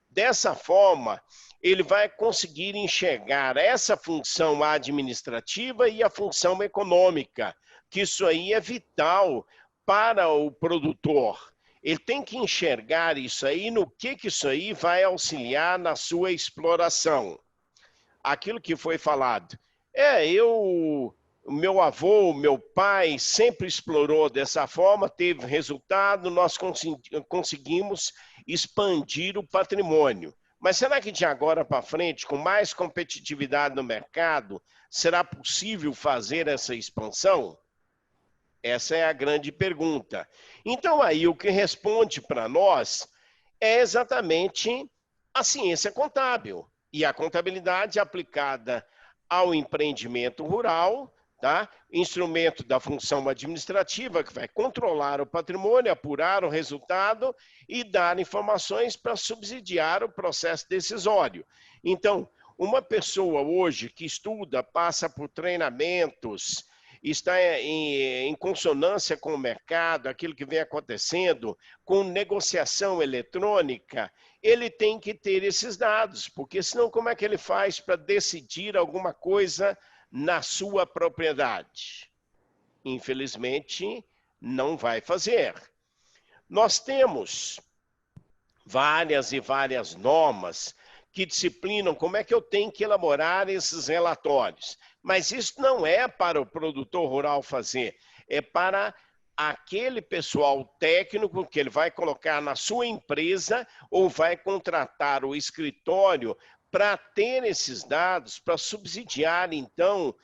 Dessa forma, ele vai conseguir enxergar essa função administrativa e a função econômica, que isso aí é vital para o produtor. Ele tem que enxergar isso aí, no que isso aí vai auxiliar na sua exploração. Aquilo que foi falado. O meu avô, meu pai sempre explorou dessa forma, teve resultado, nós conseguimos expandir o patrimônio. Mas será que de agora para frente, com mais competitividade no mercado, será possível fazer essa expansão? Essa é a grande pergunta. Então, aí, o que responde para nós é exatamente a ciência contábil e a contabilidade aplicada ao empreendimento rural, tá? Instrumento da função administrativa que vai controlar o patrimônio, apurar o resultado e dar informações para subsidiar o processo decisório. Então, uma pessoa hoje que estuda, passa por treinamentos, está em consonância com o mercado, aquilo que vem acontecendo, com negociação eletrônica, ele tem que ter esses dados, porque senão como é que ele faz para decidir alguma coisa na sua propriedade? Infelizmente, não vai fazer. Nós temos várias e várias normas que disciplinam como é que eu tenho que elaborar esses relatórios. Mas isso não é para o produtor rural fazer, é para aquele pessoal técnico que ele vai colocar na sua empresa ou vai contratar o escritório para ter esses dados, para subsidiar, então,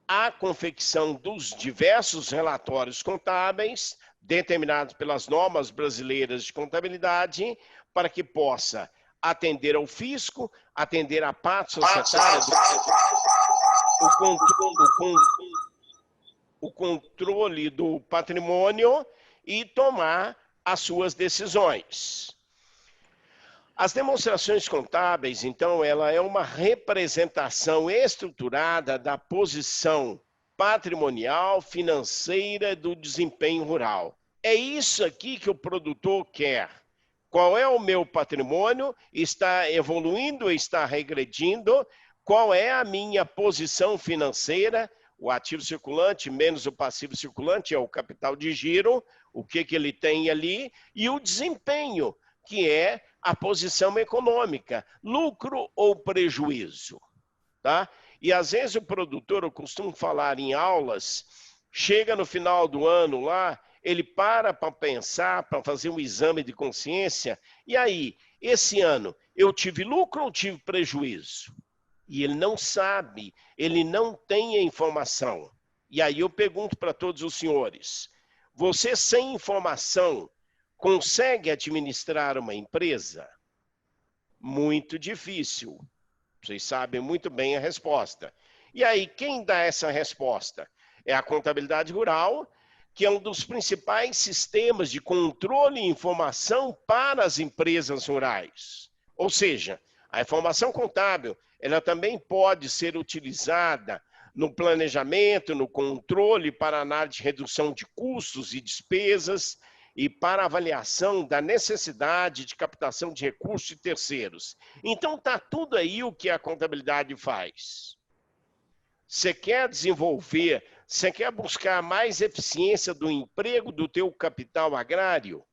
a confecção dos diversos relatórios contábeis determinados pelas normas brasileiras de contabilidade, para que possa atender ao fisco, atender à parte societária, o controle do patrimônio e tomar as suas decisões. As demonstrações contábeis, então, ela é uma representação estruturada da posição patrimonial, financeira do desempenho rural. É isso aqui que o produtor quer. Qual é o meu patrimônio? Está evoluindo, está regredindo? qual é a minha posição financeira, o ativo circulante menos o passivo circulante é o capital de giro, o que ele tem ali, e o desempenho, que é a posição econômica, lucro ou prejuízo. Tá? E às vezes o produtor, eu costumo falar em aulas, chega no final do ano lá, ele para pensar, para fazer um exame de consciência, e aí, esse ano, eu tive lucro ou tive prejuízo? E ele não sabe, ele não tem a informação. E aí eu pergunto para todos os senhores, você sem informação consegue administrar uma empresa? Muito difícil. Vocês sabem muito bem a resposta. E aí, quem dá essa resposta? É a contabilidade rural, que é um dos principais sistemas de controle e informação para as empresas rurais. Ou seja, a informação contábil, ela também pode ser utilizada no planejamento, no controle para análise de redução de custos e despesas e para avaliação da necessidade de captação de recursos de terceiros. Então, está tudo aí o que a contabilidade faz. Você quer desenvolver, você quer buscar mais eficiência do emprego do teu capital agrário?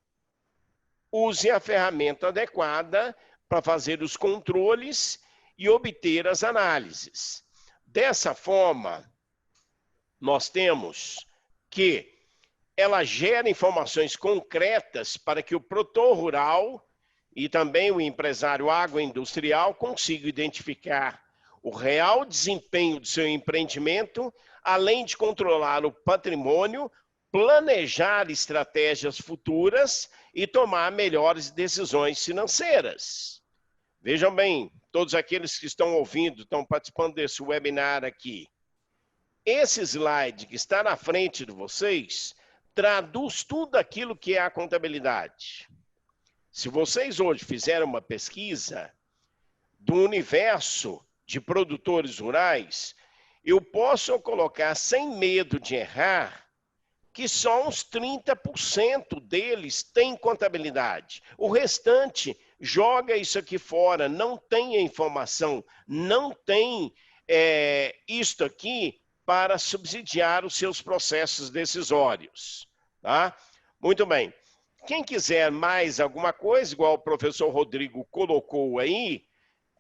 Use a ferramenta adequada para fazer os controles e obter as análises. Dessa forma, nós temos que ela gera informações concretas para que o produtor rural e também o empresário agroindustrial consigam identificar o real desempenho do seu empreendimento, além de controlar o patrimônio, planejar estratégias futuras e tomar melhores decisões financeiras. Vejam bem, todos aqueles que estão ouvindo, estão participando desse webinar aqui. Esse slide que está na frente de vocês traduz tudo aquilo que é a contabilidade. Se vocês hoje fizerem uma pesquisa do universo de produtores rurais, eu posso colocar sem medo de errar que só uns 30% deles têm contabilidade. O restante joga isso aqui fora, não tem a informação, não tem isto aqui para subsidiar os seus processos decisórios. Tá? Muito bem. Quem quiser mais alguma coisa, igual o professor Rodrigo colocou aí,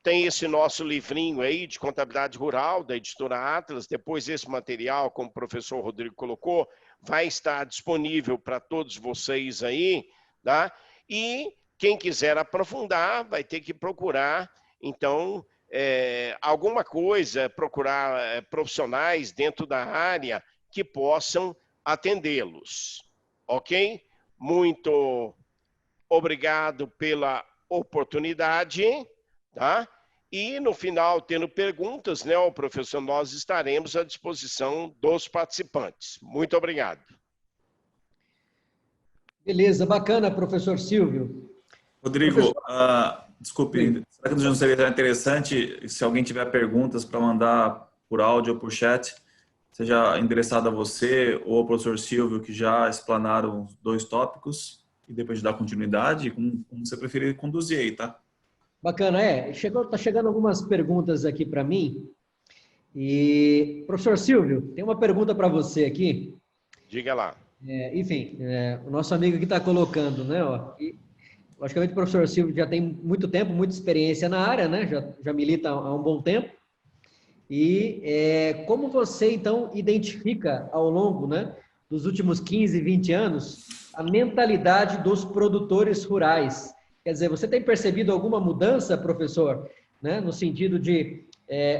tem esse nosso livrinho aí de contabilidade rural da editora Atlas. Depois esse material, como o professor Rodrigo colocou, vai estar disponível para todos vocês aí, tá? E quem quiser aprofundar vai ter que procurar, então, alguma coisa, procurar profissionais dentro da área que possam atendê-los, ok? Muito obrigado pela oportunidade, tá? E no final, tendo perguntas, né, professor, nós estaremos à disposição dos participantes. Muito obrigado. Beleza, bacana, professor Silvio. Rodrigo, desculpe, será que não seria interessante, se alguém tiver perguntas para mandar por áudio ou por chat, seja endereçado a você ou ao professor Silvio, que já explanaram os dois tópicos, e depois de dar continuidade, como você preferir conduzir aí, tá? Bacana, tá chegando algumas perguntas aqui para mim. E, professor Silvio, tem uma pergunta para você aqui. Diga lá. Enfim, o nosso amigo aqui está colocando, né? E, logicamente, o professor Silvio já tem muito tempo, muita experiência na área, né? Já milita há um bom tempo. E como você, então, identifica ao longo, né, dos últimos 15, 20 anos, a mentalidade dos produtores rurais? Quer dizer, você tem percebido alguma mudança, professor, né, no sentido de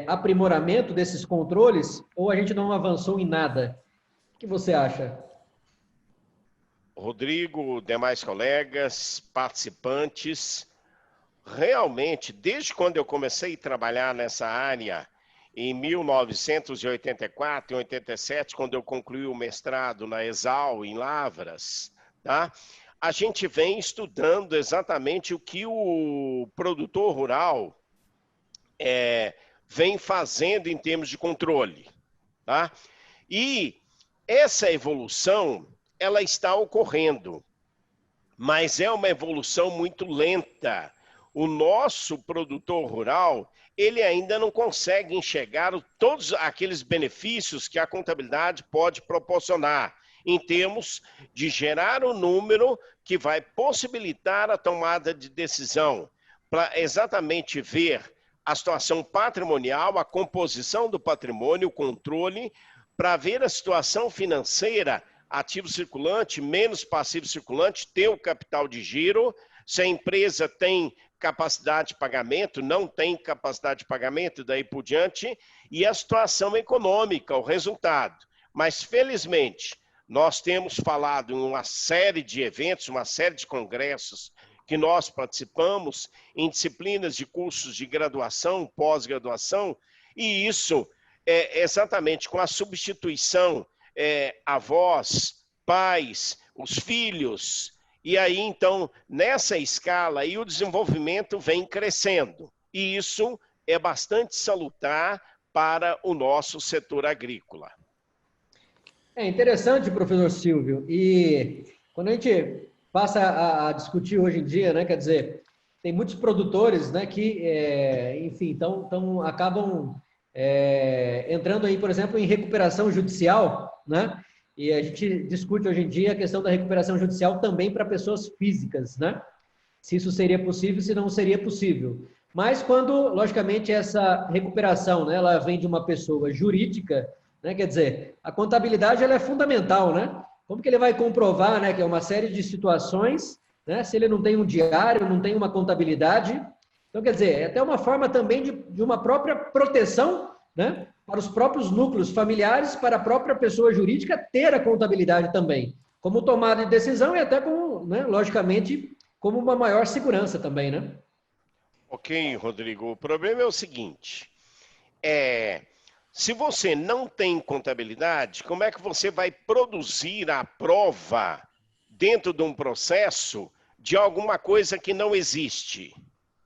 aprimoramento desses controles, ou a gente não avançou em nada? O que você acha? Rodrigo, demais colegas, participantes, realmente, desde quando eu comecei a trabalhar nessa área, em 1984 e 87, quando eu concluí o mestrado na Exal, em Lavras, tá? A gente vem estudando exatamente o que o produtor rural vem fazendo em termos de controle, tá? E essa evolução, ela está ocorrendo, mas é uma evolução muito lenta. o nosso produtor rural, ele ainda não consegue enxergar todos aqueles benefícios que a contabilidade pode proporcionar, em termos de gerar um número que vai possibilitar a tomada de decisão, para exatamente ver a situação patrimonial, a composição do patrimônio, o controle, para ver a situação financeira, ativo circulante, menos passivo circulante, ter o capital de giro, se a empresa tem capacidade de pagamento, não tem capacidade de pagamento, daí por diante, e a situação econômica, o resultado. Mas, felizmente, nós temos falado em uma série de eventos, uma série de congressos que nós participamos em disciplinas de cursos de graduação, pós-graduação, e isso é exatamente com a substituição avós, pais, os filhos, e aí então nessa escala aí o desenvolvimento vem crescendo, e isso é bastante salutar para o nosso setor agrícola. É interessante, professor Silvio, e quando a gente passa a discutir hoje em dia, né, quer dizer, tem muitos produtores, né, que, enfim, acabam entrando aí, por exemplo, em recuperação judicial, né, e a gente discute hoje em dia a questão da recuperação judicial também para pessoas físicas, né, se isso seria possível, se não seria possível. Mas quando, logicamente, essa recuperação, né, ela vem de uma pessoa jurídica, né, quer dizer, a contabilidade ela é fundamental, né? Como que ele vai comprovar, né, que é uma série de situações, né, se ele não tem um diário, não tem uma contabilidade? Então, quer dizer, é até uma forma também de uma própria proteção, né, para os próprios núcleos familiares, para a própria pessoa jurídica ter a contabilidade também, como tomada de decisão e até como, né, logicamente, como uma maior segurança também, né? Ok, Rodrigo. O problema é o seguinte, se você não tem contabilidade, como é que você vai produzir a prova dentro de um processo de alguma coisa que não existe?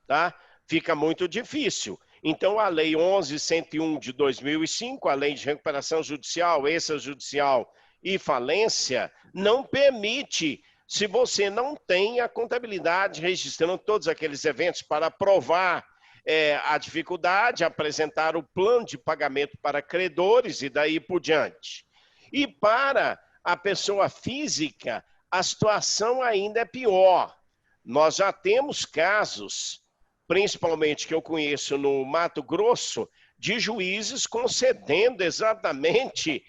Tá? Fica muito difícil. Então, a Lei 11.101 de 2005, a Lei de Recuperação Judicial, Extrajudicial e Falência, não permite, se você não tem a contabilidade registrando todos aqueles eventos para provar a dificuldade, apresentar o plano de pagamento para credores e daí por diante. E para a pessoa física, a situação ainda é pior. Nós já temos casos, principalmente que eu conheço no Mato Grosso, de juízes concedendo exatamente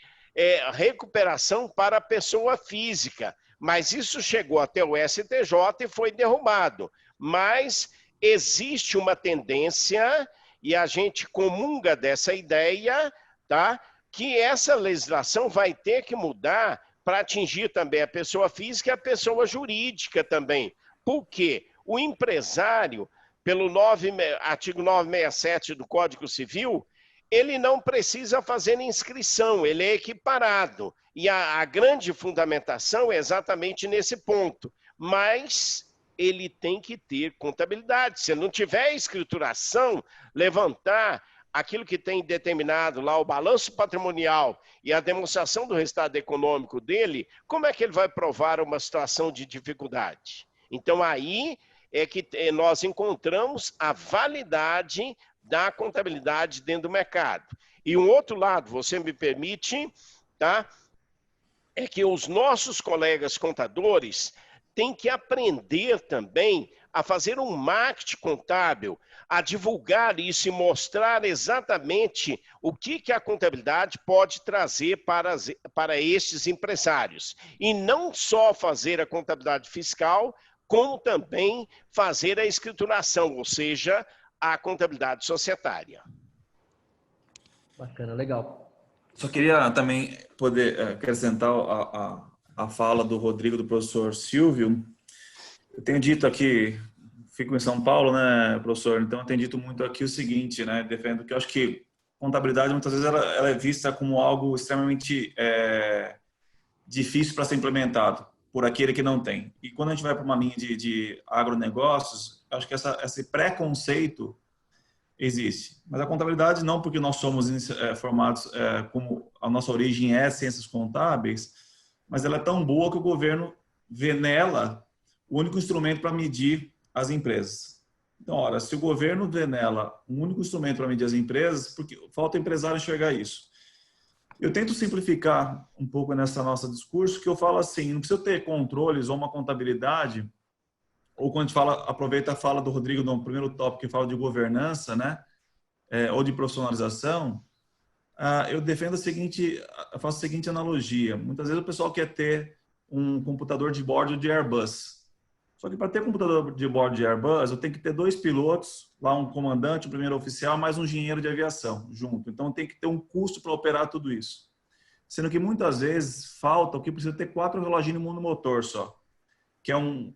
recuperação para a pessoa física. Mas isso chegou até o STJ e foi derrubado. Mas existe uma tendência, e a gente comunga dessa ideia, tá? Que essa legislação vai ter que mudar para atingir também a pessoa física e a pessoa jurídica também. Por quê? O empresário, pelo artigo 967 do Código Civil, ele não precisa fazer inscrição, ele é equiparado. E a grande fundamentação é exatamente nesse ponto. Mas ele tem que ter contabilidade. Se não tiver escrituração, levantar aquilo que tem determinado lá o balanço patrimonial e a demonstração do resultado econômico dele, como é que ele vai provar uma situação de dificuldade? Então, aí é que nós encontramos a validade da contabilidade dentro do mercado. E um outro lado, você me permite, tá? É que os nossos colegas contadores têm que aprender também a fazer um marketing contábil, a divulgar isso e mostrar exatamente o que a contabilidade pode trazer para estes empresários. E não só fazer a contabilidade fiscal, como também fazer a escrituração, ou seja, a contabilidade societária. Bacana, legal. Só queria também poder acrescentar a fala do Rodrigo, do professor Silvio. Eu tenho dito aqui, fico em São Paulo, né, professor? Então eu tenho dito muito aqui o seguinte, né? Defendo que eu acho que contabilidade muitas vezes ela é vista como algo extremamente difícil para ser implementado por aquele que não tem. E quando a gente vai para uma linha de agronegócios, acho que esse preconceito existe. Mas a contabilidade não, porque nós somos formados como a nossa origem é ciências contábeis, mas ela é tão boa que o governo vê nela o único instrumento para medir as empresas. Então, ora, se o governo vê nela um único instrumento para medir as empresas, porque falta o empresário enxergar isso. Eu tento simplificar um pouco nessa nossa discurso, que eu falo assim, não precisa ter controles ou uma contabilidade, ou quando a gente fala, aproveita a fala do Rodrigo no primeiro tópico que fala de governança, né, ou de profissionalização, eu defendo a seguinte, eu faço a seguinte analogia. Muitas vezes o pessoal quer ter um computador de bordo de Airbus. Só que para ter computador de bordo de Airbus, eu tenho que ter 2 pilotos, lá um comandante, um primeiro oficial, mais um engenheiro de aviação junto. Então tem que ter um custo para operar tudo isso. Sendo que muitas vezes falta o que precisa ter 4 reloginhos no motor só, que é um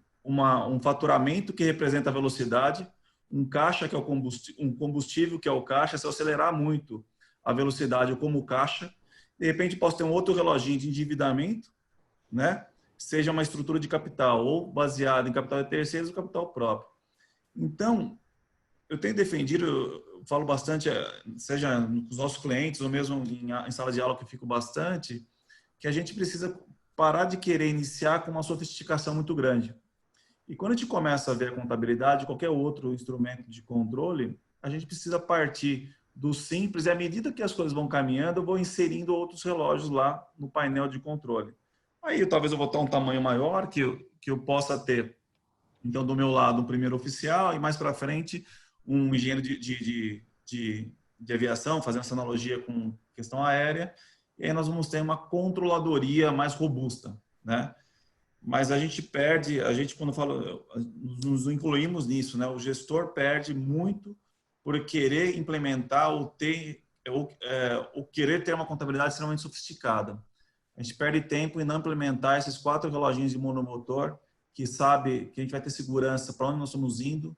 faturamento que representa a velocidade, um caixa que é um combustível que é o caixa. Se eu acelerar muito a velocidade, eu como caixa, de repente posso ter um outro reloginho de endividamento, né? Seja uma estrutura de capital ou baseada em capital de terceiros ou capital próprio. Então, eu tenho defendido, eu falo bastante, seja com os nossos clientes ou mesmo em sala de aula que eu fico bastante, que a gente precisa parar de querer iniciar com uma sofisticação muito grande. E quando a gente começa a ver a contabilidade, qualquer outro instrumento de controle, a gente precisa partir do simples, e à medida que as coisas vão caminhando, eu vou inserindo outros relógios lá no painel de controle. Aí talvez eu vou ter um tamanho maior que eu possa ter, então, do meu lado, um primeiro oficial e mais para frente um engenheiro de aviação, fazendo essa analogia com questão aérea, e aí nós vamos ter uma controladoria mais robusta, né? Mas a gente perde, a gente quando fala, nos incluímos nisso, né? O gestor perde muito por querer implementar ou querer ter uma contabilidade extremamente sofisticada. A gente perde tempo em não implementar esses 4 reloginhos de monomotor, que sabe que a gente vai ter segurança para onde nós estamos indo,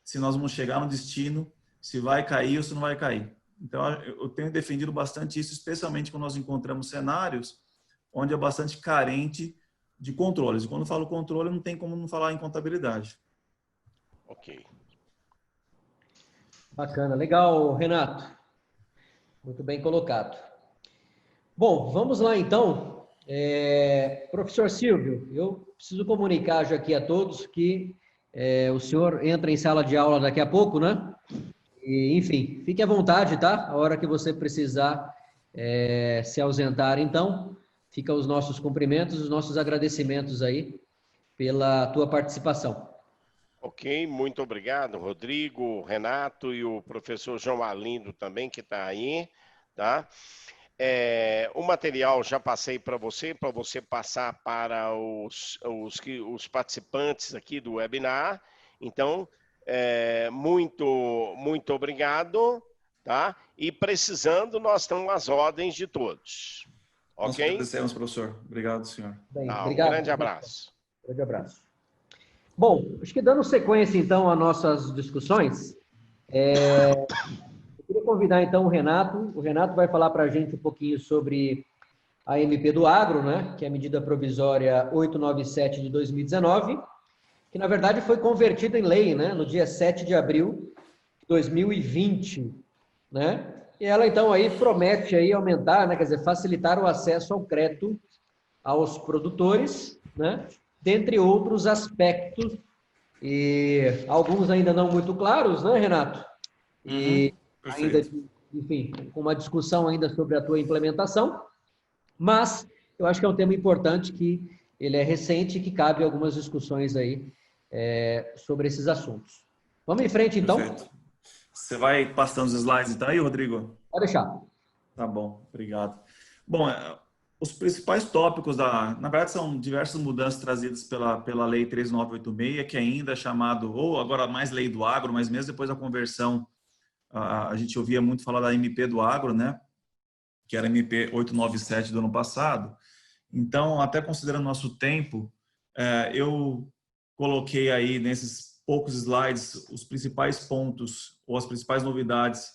se nós vamos chegar no destino, se vai cair ou se não vai cair. Então, eu tenho defendido bastante isso, especialmente quando nós encontramos cenários onde é bastante carente de controles. E quando eu falo controle, não tem como não falar em contabilidade. Ok. Bacana, legal, Renato. Muito bem colocado. Bom, vamos lá então. Professor Silvio, eu preciso comunicar já aqui a todos que o senhor entra em sala de aula daqui a pouco, né? E, enfim, fique à vontade, tá? A hora que você precisar se ausentar, então, fica os nossos cumprimentos, os nossos agradecimentos aí pela tua participação. Ok, muito obrigado, Rodrigo, Renato e o professor João Arlindo também, que está aí, tá? O material já passei para você passar para os participantes aqui do webinar. Então, muito obrigado, tá? E precisando, nós estamos às ordens de todos. Nós Ok? agradecemos, professor. Obrigado, senhor. Bem, Tá, um obrigado. grande abraço. Grande abraço. Bom, acho que dando sequência, então, às nossas discussões, eu queria convidar, então, o Renato. O Renato vai falar para a gente um pouquinho sobre a MP do Agro, né, que é a medida provisória 897 de 2019, que, na verdade, foi convertida em lei, né, no dia 7 de abril de 2020, né? E ela, então, aí promete aí aumentar, né, quer dizer, facilitar o acesso ao crédito aos produtores, né, dentre outros aspectos, e alguns ainda não muito claros, né, Renato? E ainda, enfim, com uma discussão ainda sobre a tua implementação, mas eu acho que é um tema importante, que ele é recente e que cabe algumas discussões aí sobre esses assuntos. Vamos em frente, então? Perfeito. Você vai passando os slides, então, aí, Rodrigo? Pode deixar. Tá bom, obrigado. Bom, os principais tópicos na verdade, são diversas mudanças trazidas pela Lei 13986, que ainda é chamado, ou agora mais Lei do Agro, mas mesmo depois da conversão, a gente ouvia muito falar da MP do Agro, né? Que era a MP 897 do ano passado. Então, até considerando nosso tempo, eu coloquei aí nesses poucos slides os principais pontos ou as principais novidades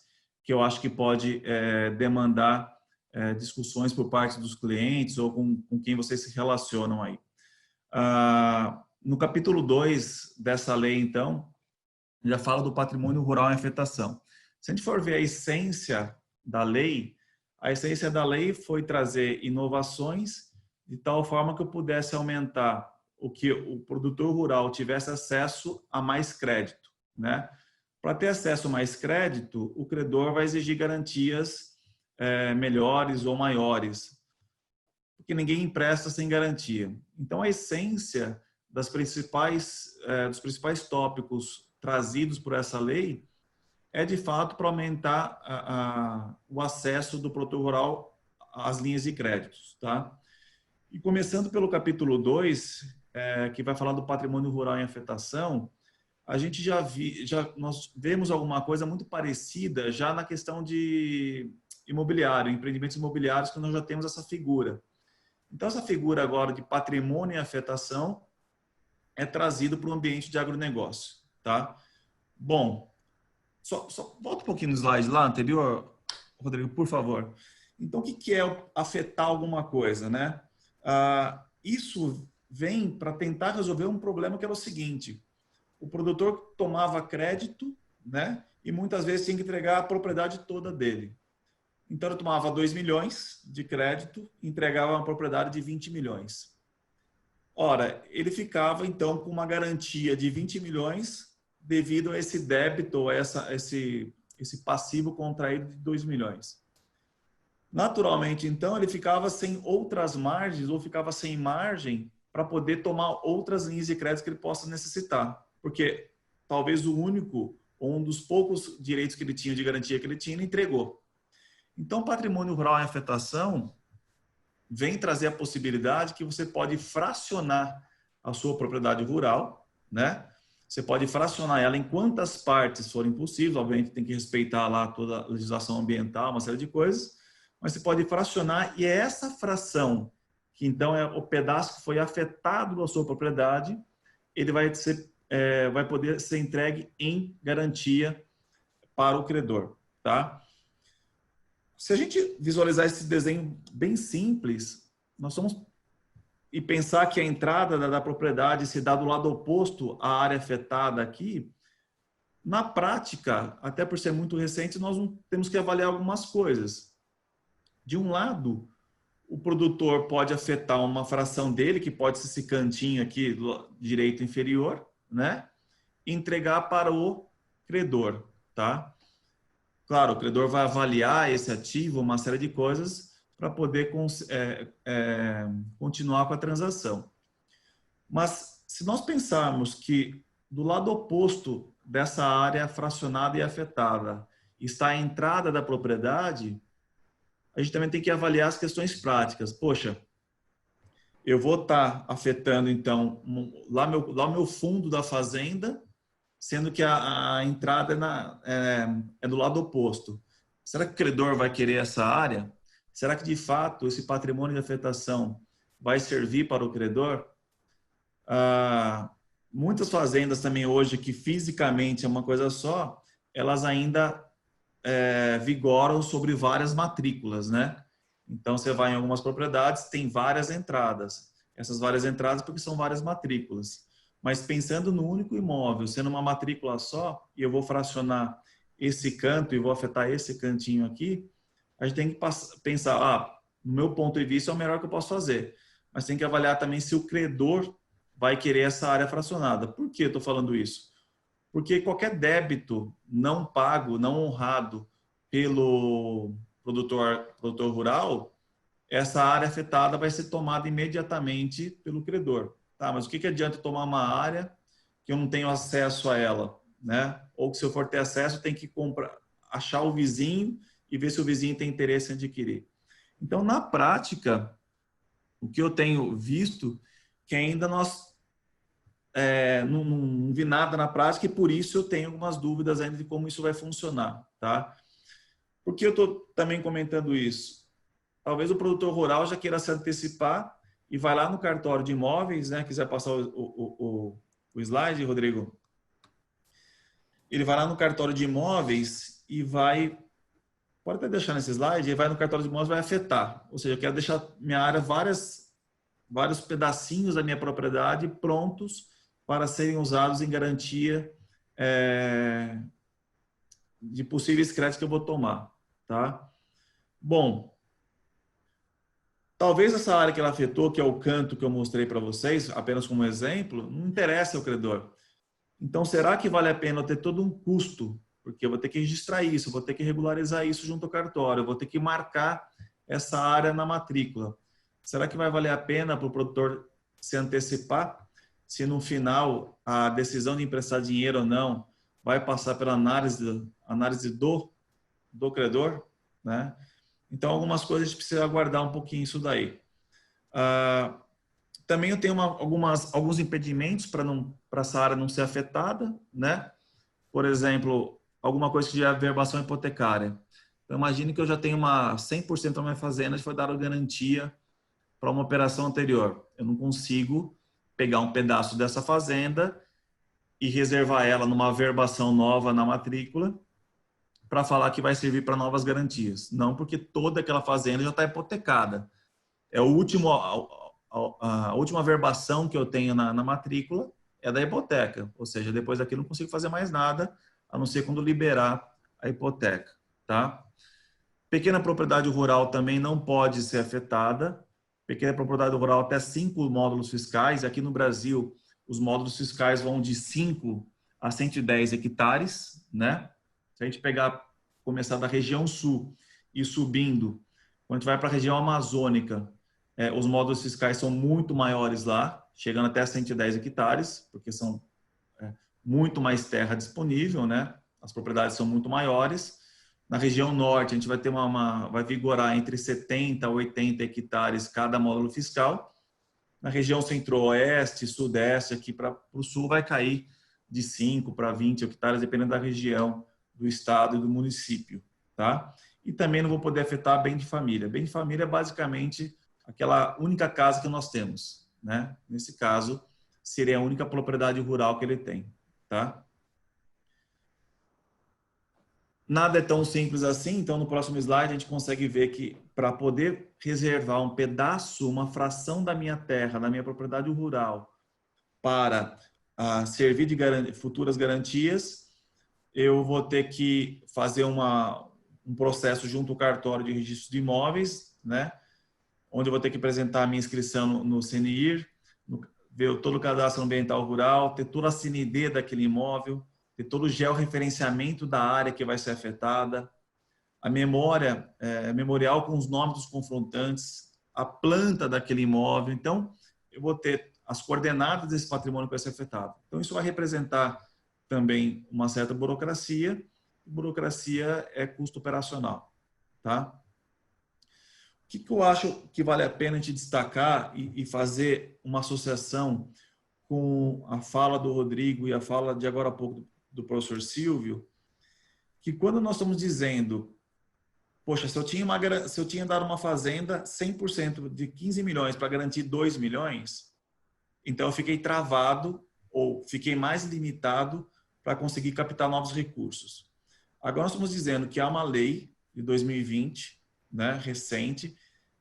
que eu acho que pode demandar discussões por parte dos clientes ou com quem vocês se relacionam aí. No capítulo 2 dessa lei, então, já fala do patrimônio rural em afetação. Se a gente for ver a essência da lei, a essência da lei foi trazer inovações de tal forma que eu pudesse aumentar o que o produtor rural tivesse acesso a mais crédito, né? Para ter acesso a mais crédito, o credor vai exigir garantias melhores ou maiores, porque ninguém empresta sem garantia. Então, a essência dos principais tópicos trazidos por essa lei é, de fato, para aumentar o acesso do produtor rural às linhas de créditos, tá? E começando pelo capítulo 2, que vai falar do patrimônio rural em afetação, a gente nós vemos alguma coisa muito parecida já na questão de imobiliário, empreendimentos imobiliários, que nós já temos essa figura. Então, essa figura agora de patrimônio em afetação é trazido para o ambiente de agronegócio, tá? Bom, só volta um pouquinho no slide lá anterior, Rodrigo, por favor. Então, o que é afetar alguma coisa, né? Isso vem para tentar resolver um problema que era o seguinte: o produtor tomava crédito, né? E muitas vezes tinha que entregar a propriedade toda dele. Então, ele tomava 2 milhões de crédito e entregava uma propriedade de 20 milhões. Ora, ele ficava, então, com uma garantia de 20 milhões devido a esse débito, ou esse passivo contraído de 2 milhões. Naturalmente, então, ele ficava sem outras margens ou ficava sem margem para poder tomar outras linhas de crédito que ele possa necessitar. Porque talvez o único ou um dos poucos direitos que ele tinha de garantia que ele tinha, ele entregou. Então, o patrimônio rural em afetação vem trazer a possibilidade que você pode fracionar a sua propriedade rural, né? Você pode fracionar ela em quantas partes forem possíveis, obviamente tem que respeitar lá toda a legislação ambiental, uma série de coisas, mas você pode fracionar, e é essa fração, que então é o pedaço que foi afetado da sua propriedade, ele vai poder ser entregue em garantia para o credor, tá? Se a gente visualizar esse desenho bem simples, nós vamos e pensar que a entrada da propriedade se dá do lado oposto à área afetada aqui, na prática, até por ser muito recente, nós temos que avaliar algumas coisas. De um lado, o produtor pode afetar uma fração dele, que pode ser esse cantinho aqui do direito inferior, né? E entregar para o credor, tá? Claro, o credor vai avaliar esse ativo, uma série de coisas, para poder continuar com a transação. Mas, se nós pensarmos que do lado oposto dessa área fracionada e afetada está a entrada da propriedade, a gente também tem que avaliar as questões práticas. Poxa, eu vou estar afetando, então, lá meu fundo da fazenda, sendo que a entrada é do lado oposto. Será que o credor vai querer essa área? Será que, de fato, esse patrimônio de afetação vai servir para o credor? Muitas fazendas também hoje, que fisicamente é uma coisa só, elas ainda vigoram sobre várias matrículas, né? Então, você vai em algumas propriedades, tem várias entradas. Essas várias entradas porque são várias matrículas. Mas pensando no único imóvel, sendo uma matrícula só, e eu vou fracionar esse canto e vou afetar esse cantinho aqui, a gente tem que pensar, no meu ponto de vista, é o melhor que eu posso fazer. Mas tem que avaliar também se o credor vai querer essa área fracionada. Por que eu estou falando isso? Porque qualquer débito não pago, não honrado pelo produtor rural, essa área afetada vai ser tomada imediatamente pelo credor. Tá, mas o que adianta tomar uma área que eu não tenho acesso a ela, né? Ou que, se eu for ter acesso, tem que achar o vizinho e ver se o vizinho tem interesse em adquirir. Então, na prática, o que eu tenho visto, que ainda nós não vi nada na prática, e por isso eu tenho algumas dúvidas ainda de como isso vai funcionar, tá? Por que eu estou também comentando isso? Talvez o produtor rural já queira se antecipar e vai lá no cartório de imóveis, né? Quiser passar o slide, Rodrigo? Ele vai lá no cartório de imóveis e vai... Pode até deixar nesse slide, ele vai no cartório de imóveis e vai afetar. Ou seja, eu quero deixar minha área, vários pedacinhos da minha propriedade prontos para serem usados em garantia de possíveis créditos que eu vou tomar, tá? Bom, talvez essa área que ela afetou, que é o canto que eu mostrei para vocês, apenas como exemplo, não interessa ao credor. Então, será que vale a pena eu ter todo um custo? Porque eu vou ter que registrar isso, eu vou ter que regularizar isso junto ao cartório, eu vou ter que marcar essa área na matrícula. Será que vai valer a pena para o produtor se antecipar? Se no final a decisão de emprestar dinheiro ou não vai passar pela análise do credor, né? Então, algumas coisas a gente precisa aguardar um pouquinho isso daí. Também eu tenho alguns impedimentos para essa área não ser afetada, né? Por exemplo, alguma coisa que já é averbação hipotecária. Então, imagine que eu já tenho 100% da minha fazenda que foi dada garantia para uma operação anterior. Eu não consigo pegar um pedaço dessa fazenda e reservar ela numa averbação nova na matrícula para falar que vai servir para novas garantias. Não, porque toda aquela fazenda já está hipotecada. É a última averbação que eu tenho na matrícula é da hipoteca. Ou seja, depois daqui eu não consigo fazer mais nada, a não ser quando liberar a hipoteca. Tá? Pequena propriedade rural também não pode ser afetada. Pequena propriedade rural até 5 módulos fiscais. Aqui no Brasil, os módulos fiscais vão de 5 a 110 hectares, né? Se a gente começar da região sul e subindo, quando a gente vai para a região amazônica, os módulos fiscais são muito maiores lá, chegando até 110 hectares, porque são muito mais terra disponível, né? As propriedades são muito maiores. Na região norte, a gente vai ter vai vigorar entre 70 a 80 hectares cada módulo fiscal. Na região centro-oeste, sudeste, aqui para o sul, vai cair de 5 para 20 hectares, dependendo da região, do estado e do município. Tá? E também não vou poder afetar bem de família. Bem de família é basicamente aquela única casa que nós temos. Né? Nesse caso, seria a única propriedade rural que ele tem. Tá? Nada é tão simples assim, então no próximo slide a gente consegue ver que para poder reservar um pedaço, uma fração da minha terra, da minha propriedade rural, para servir de futuras garantias, eu vou ter que fazer um processo junto ao cartório de registro de imóveis, né? Onde eu vou ter que apresentar a minha inscrição no CNIR, ver todo o cadastro ambiental rural, ter toda a CND daquele imóvel, ter todo o georreferenciamento da área que vai ser afetada, a memorial com os nomes dos confrontantes, a planta daquele imóvel. Então, eu vou ter as coordenadas desse patrimônio que vai ser afetado. Então, isso vai representar também uma certa burocracia. Burocracia é custo operacional, tá? O que eu acho que vale a pena a gente destacar e fazer uma associação com a fala do Rodrigo e a fala de agora há pouco do professor Silvio, que quando nós estamos dizendo, poxa, se eu tinha dado uma fazenda 100% de 15 milhões para garantir 2 milhões, então eu fiquei travado ou fiquei mais limitado para conseguir captar novos recursos. Agora nós estamos dizendo que há uma lei de 2020, né, recente,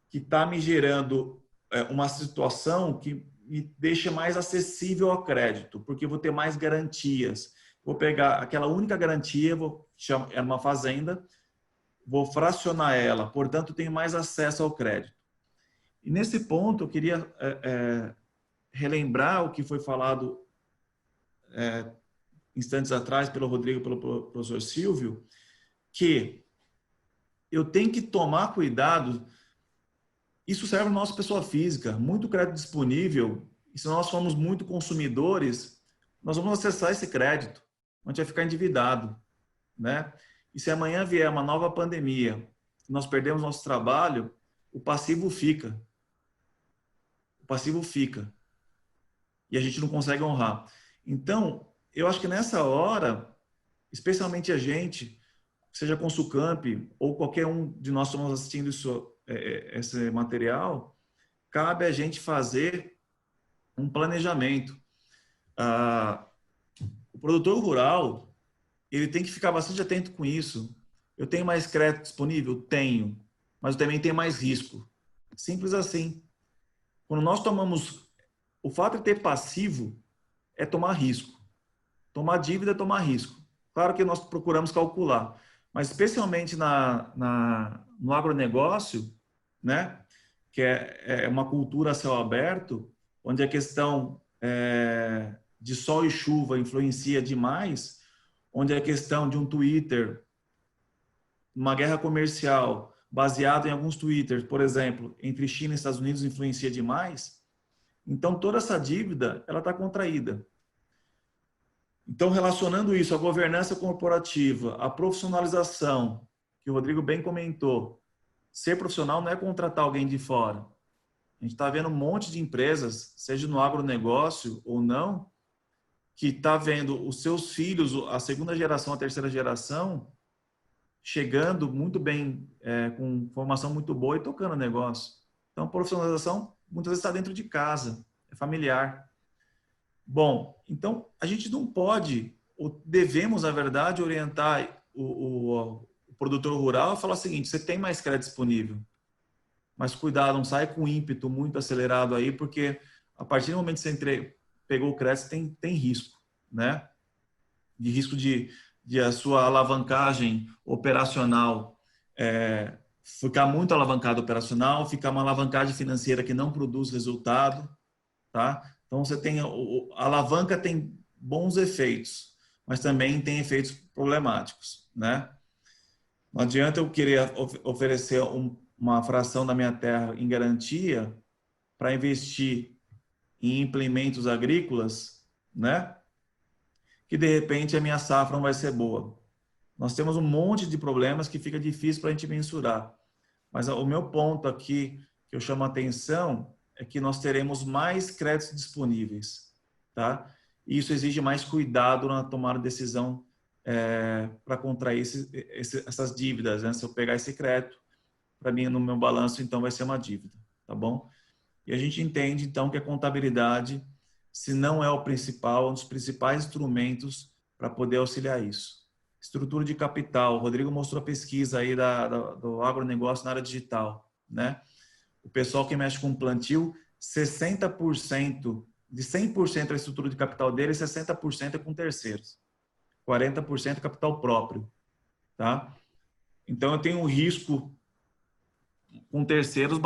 que está me gerando uma situação que me deixa mais acessível ao crédito, porque eu vou ter mais garantias. Vou pegar aquela única garantia, é uma fazenda, vou fracionar ela, portanto, tenho mais acesso ao crédito. E nesse ponto, eu queria relembrar o que foi falado instantes atrás pelo Rodrigo e pelo professor Silvio, que eu tenho que tomar cuidado. Isso serve para a nossa pessoa física, muito crédito disponível, e se nós formos muito consumidores, nós vamos acessar esse crédito, a gente vai ficar endividado, né? E se amanhã vier uma nova pandemia, nós perdemos nosso trabalho, o passivo fica. O passivo fica. E a gente não consegue honrar. Então, eu acho que nessa hora, especialmente a gente, seja Consulcamp ou qualquer um de nós que estamos assistindo esse material, cabe a gente fazer um planejamento. O produtor rural, ele tem que ficar bastante atento com isso. Eu tenho mais crédito disponível? Tenho, mas eu também tenho mais risco. Simples assim. Quando nós tomamos... O fato de ter passivo é tomar risco. Tomar dívida é tomar risco. Claro que nós procuramos calcular, mas especialmente no agronegócio, né, que é uma cultura a céu aberto, onde a questão de sol e chuva influencia demais, onde a questão de um Twitter, uma guerra comercial baseada em alguns Twitters, por exemplo, entre China e Estados Unidos influencia demais, então toda essa dívida ela está contraída. Então, relacionando isso à governança corporativa, à profissionalização, que o Rodrigo bem comentou, ser profissional não é contratar alguém de fora. A gente está vendo um monte de empresas, seja no agronegócio ou não, que está vendo os seus filhos, a segunda geração, a terceira geração, chegando muito bem, com formação muito boa e tocando o negócio. Então, a profissionalização muitas vezes está dentro de casa, é familiar. Bom, então a gente não pode, ou devemos, na verdade, orientar o produtor rural a falar o seguinte: você tem mais crédito disponível, mas cuidado, não sai com ímpeto muito acelerado aí, porque a partir do momento que você pegou o crédito, tem risco, né? De risco de a sua alavancagem operacional ficar muito alavancada operacional, ficar uma alavancagem financeira que não produz resultado, tá? Então, você tem a alavanca tem bons efeitos, mas também tem efeitos problemáticos, né? Não adianta eu querer oferecer uma fração da minha terra em garantia para investir em implementos agrícolas, né? Que de repente a minha safra não vai ser boa. Nós temos um monte de problemas que fica difícil para a gente mensurar. Mas o meu ponto aqui que eu chamo a atenção é que nós teremos mais créditos disponíveis, tá? E isso exige mais cuidado na tomada de decisão para contrair essas dívidas, né? Se eu pegar esse crédito, para mim, no meu balanço, então, vai ser uma dívida, tá bom? E a gente entende, então, que a contabilidade, se não é o principal, é um dos principais instrumentos para poder auxiliar isso. Estrutura de capital. O Rodrigo mostrou a pesquisa aí do agronegócio na área digital, né? O pessoal que mexe com plantio, 60%, de 100% da estrutura de capital dele, 60% é com terceiros. 40% é capital próprio, tá? Então, eu tenho um risco com terceiros,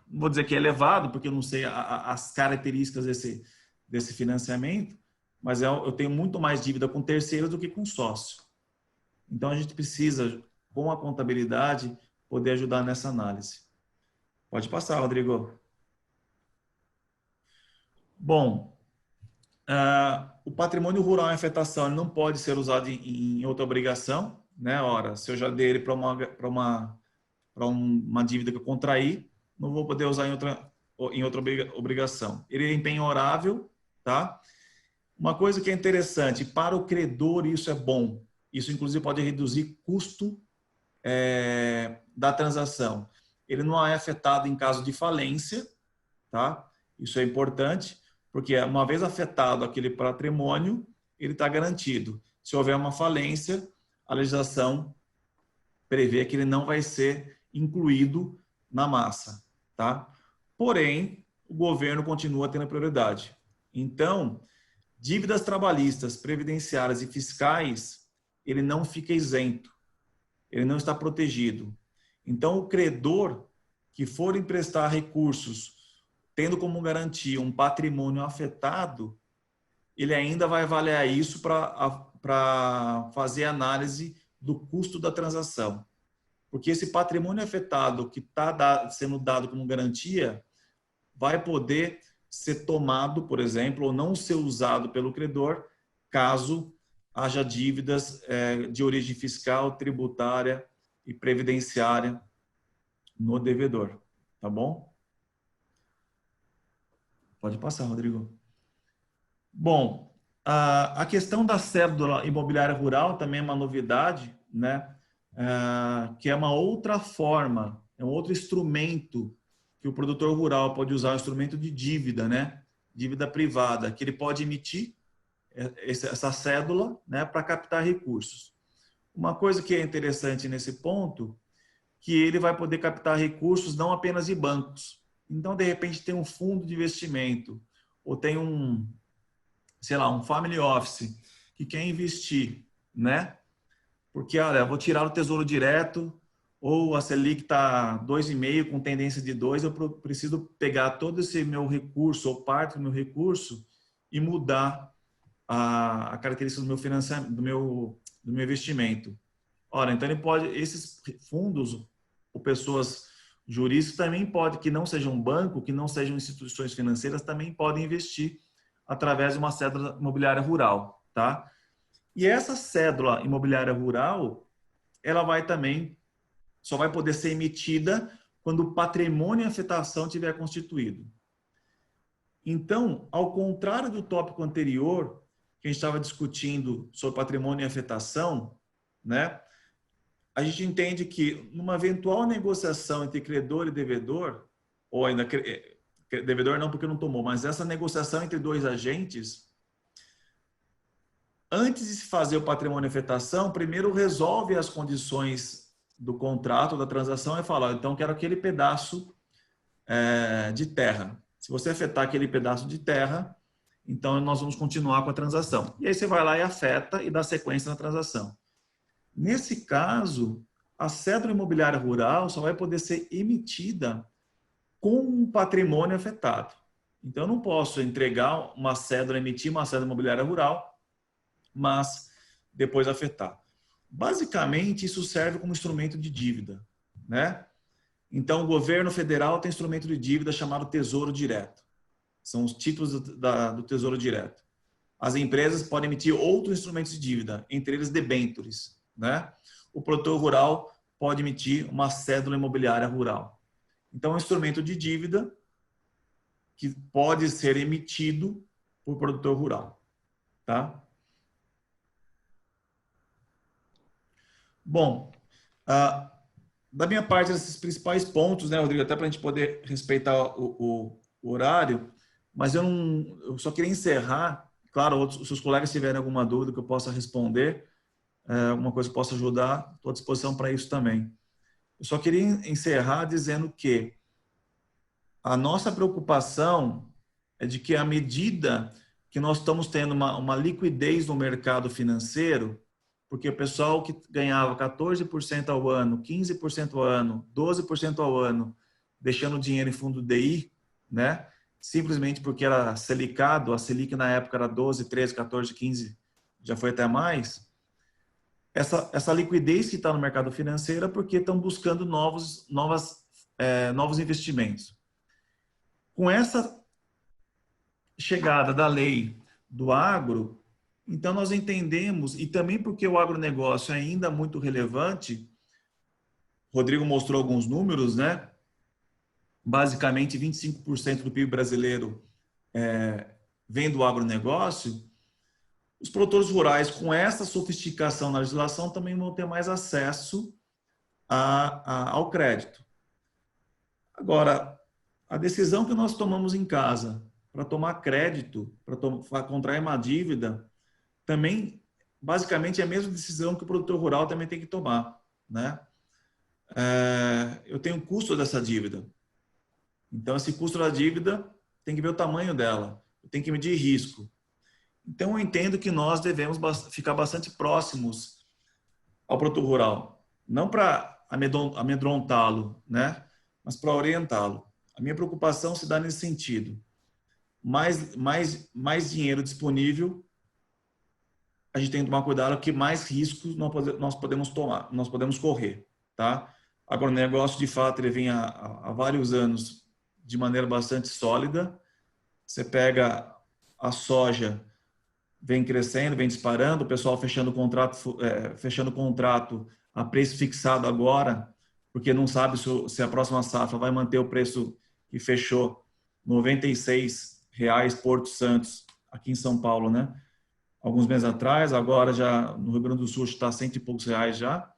vou dizer que é elevado, porque eu não sei as características desse financiamento, mas eu tenho muito mais dívida com terceiros do que com sócio. Então, a gente precisa, com a contabilidade, poder ajudar nessa análise. Pode passar, Rodrigo. Bom, o patrimônio rural em afetação não pode ser usado em outra obrigação, né? Ora, se eu já dei ele para uma dívida que eu contraí, não vou poder usar em outra obrigação. Ele é empenhorável, tá? Uma coisa que é interessante, para o credor isso é bom. Isso, inclusive, pode reduzir custo da transação. Ele não é afetado em caso de falência, tá? Isso é importante, porque uma vez afetado aquele patrimônio, ele está garantido. Se houver uma falência, a legislação prevê que ele não vai ser incluído na massa, tá? Porém, o governo continua tendo prioridade. Então, dívidas trabalhistas, previdenciárias e fiscais, ele não fica isento, ele não está protegido. Então, o credor que for emprestar recursos, tendo como garantia um patrimônio afetado, ele ainda vai avaliar isso para fazer análise do custo da transação. Porque esse patrimônio afetado que está sendo dado como garantia vai poder ser tomado, por exemplo, ou não ser usado pelo credor, caso haja dívidas de origem fiscal, tributária e previdenciária no devedor. Tá bom? Pode passar, Rodrigo. Bom, a questão da cédula imobiliária rural também é uma novidade, né? Que é uma outra forma, é um outro instrumento que o produtor rural pode usar, um instrumento de dívida, né? Dívida privada, que ele pode emitir essa cédula, né, para captar recursos. Uma coisa que é interessante nesse ponto, que ele vai poder captar recursos não apenas de bancos. Então, de repente, tem um fundo de investimento, ou tem sei lá, um family office que quer investir, né? Porque, olha, eu vou tirar o Tesouro Direto, ou a Selic está 2,5 com tendência de 2, eu preciso pegar todo esse meu recurso, ou parte do meu recurso, e mudar a característica do meu financiamento, do meu investimento. Ora, então ele pode, esses fundos ou pessoas jurídicas também pode, que não sejam banco, que não sejam instituições financeiras, também podem investir através de uma cédula imobiliária rural, tá? E essa cédula imobiliária rural, ela vai também, só vai poder ser emitida quando o patrimônio em afetação tiver constituído. Então, ao contrário do tópico anterior, que a gente estava discutindo sobre patrimônio em afetação, né? A gente entende que numa eventual negociação entre credor e devedor, ou ainda devedor não porque não tomou, mas essa negociação entre dois agentes, antes de se fazer o patrimônio em afetação, primeiro resolve as condições do contrato, da transação e fala, então quero aquele pedaço de terra. Se você afetar aquele pedaço de terra, então nós vamos continuar com a transação. E aí você vai lá e afeta e dá sequência na transação. Nesse caso, a cédula imobiliária rural só vai poder ser emitida com um patrimônio afetado. Então, eu não posso entregar uma cédula, emitir uma cédula imobiliária rural, mas depois afetar. Basicamente, isso serve como instrumento de dívida, né? Então, o governo federal tem instrumento de dívida chamado Tesouro Direto. São os títulos do Tesouro Direto. As empresas podem emitir outros instrumentos de dívida, entre eles debêntures, né? O produtor rural pode emitir uma cédula imobiliária rural. Então, é um instrumento de dívida que pode ser emitido por produtor rural, tá? Bom, da minha parte, esses principais pontos, né, Rodrigo, até para a gente poder respeitar o horário, mas eu só queria encerrar, claro, se os seus colegas tiverem alguma dúvida que eu possa responder, alguma coisa que possa ajudar, estou à disposição para isso também. Eu só queria encerrar dizendo que a nossa preocupação é de que à medida que nós estamos tendo uma liquidez no mercado financeiro, porque o pessoal que ganhava 14% ao ano, 15% ao ano, 12% ao ano, deixando dinheiro em fundo DI, né? Simplesmente porque era selicado, a Selic na época era 12, 13, 14, 15, já foi até mais. Essa liquidez que está no mercado financeiro é porque estão buscando novos investimentos. Com essa chegada da lei do agro, então nós entendemos, e também porque o agronegócio é ainda muito relevante, Rodrigo mostrou alguns números, né? Basicamente 25% do PIB brasileiro vem do agronegócio. Os produtores rurais, com essa sofisticação na legislação, também vão ter mais acesso ao crédito. Agora, a decisão que nós tomamos em casa para tomar crédito, para contrair uma dívida, também, basicamente, é a mesma decisão que o produtor rural também tem que tomar, né? Eu tenho o custo dessa dívida. Então, esse custo da dívida tem que ver o tamanho dela, tem que medir risco. Então, eu entendo que nós devemos ficar bastante próximos ao produtor rural, não para amedrontá-lo, né? Mas para orientá-lo. A minha preocupação se dá nesse sentido. Mais dinheiro disponível, a gente tem que tomar cuidado que mais riscos nós podemos tomar, nós podemos correr, tá? Agora, o negócio, de fato, ele vem há vários anos de maneira bastante sólida. Você pega a soja, vem crescendo, vem disparando, o pessoal fechando contrato a preço fixado agora, porque não sabe se a próxima safra vai manter o preço que fechou R$ 96 Porto Santos, aqui em São Paulo, né? Alguns meses atrás, agora já no Rio Grande do Sul está R$ 100 e poucos já.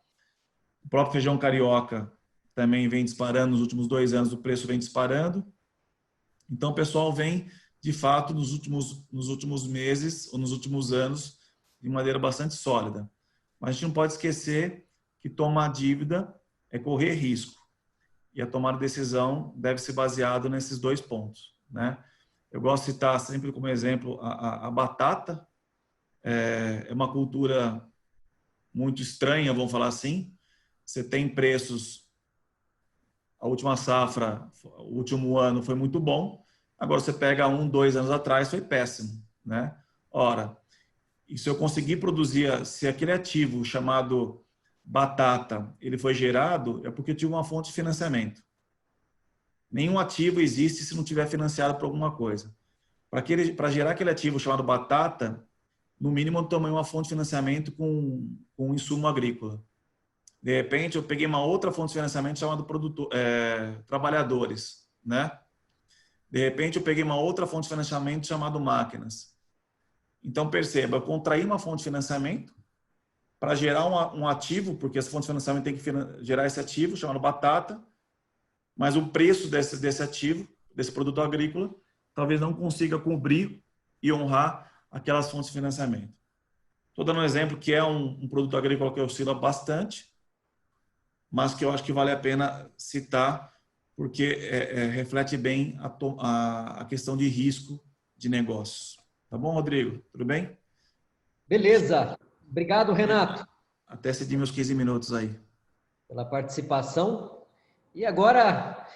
O próprio feijão carioca também vem disparando nos últimos 2 anos, o preço vem disparando. Então, o pessoal vem, de fato, nos últimos meses ou nos últimos anos, de maneira bastante sólida. Mas a gente não pode esquecer que tomar dívida é correr risco. E a tomada de decisão deve ser baseada nesses 2 pontos, né? Eu gosto de citar sempre como exemplo a batata. É uma cultura muito estranha, vamos falar assim. Você tem preços, a última safra, o último ano foi muito bom. Agora você pega 1, 2 anos atrás, foi péssimo, né? Ora, E se eu conseguir produzir, se aquele ativo chamado batata, ele foi gerado, é porque eu tive uma fonte de financiamento. Nenhum ativo existe se não tiver financiado por alguma coisa. Para gerar aquele ativo chamado batata, no mínimo eu tomei uma fonte de financiamento com um insumo agrícola. De repente, eu peguei uma outra fonte de financiamento chamada trabalhadores, né? De repente, eu peguei uma outra fonte de financiamento chamada máquinas. Então, perceba, eu contraí uma fonte de financiamento para gerar um ativo, porque essa fonte de financiamento tem que gerar esse ativo, chamado batata, mas o preço desse ativo, desse produto agrícola, talvez não consiga cobrir e honrar aquelas fontes de financiamento. Estou dando um exemplo que é um produto agrícola que oscila bastante, mas que eu acho que vale a pena citar, porque reflete bem a questão de risco de negócios. Tá bom, Rodrigo? Tudo bem? Beleza. Obrigado, Renato, Até cedir meus 15 minutos aí. pela participação. E agora,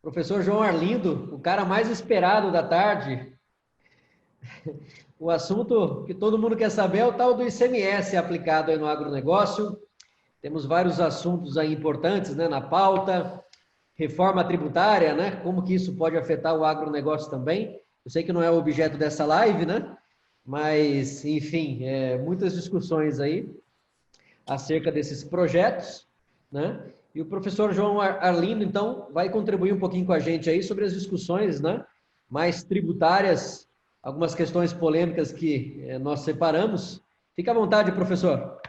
professor João Arlindo, o cara mais esperado da tarde. O assunto que todo mundo quer saber é o tal do ICMS aplicado aí no agronegócio. Temos vários assuntos aí importantes, né, na pauta. Reforma tributária, né? Como que isso pode afetar o agronegócio também. Eu sei que não é o objeto dessa live, né? Mas, enfim, muitas discussões aí acerca desses projetos, né? E o professor João Arlindo, então, vai contribuir um pouquinho com a gente aí sobre as discussões, né? Mais tributárias, algumas questões polêmicas que nós separamos. Fica à vontade, professor.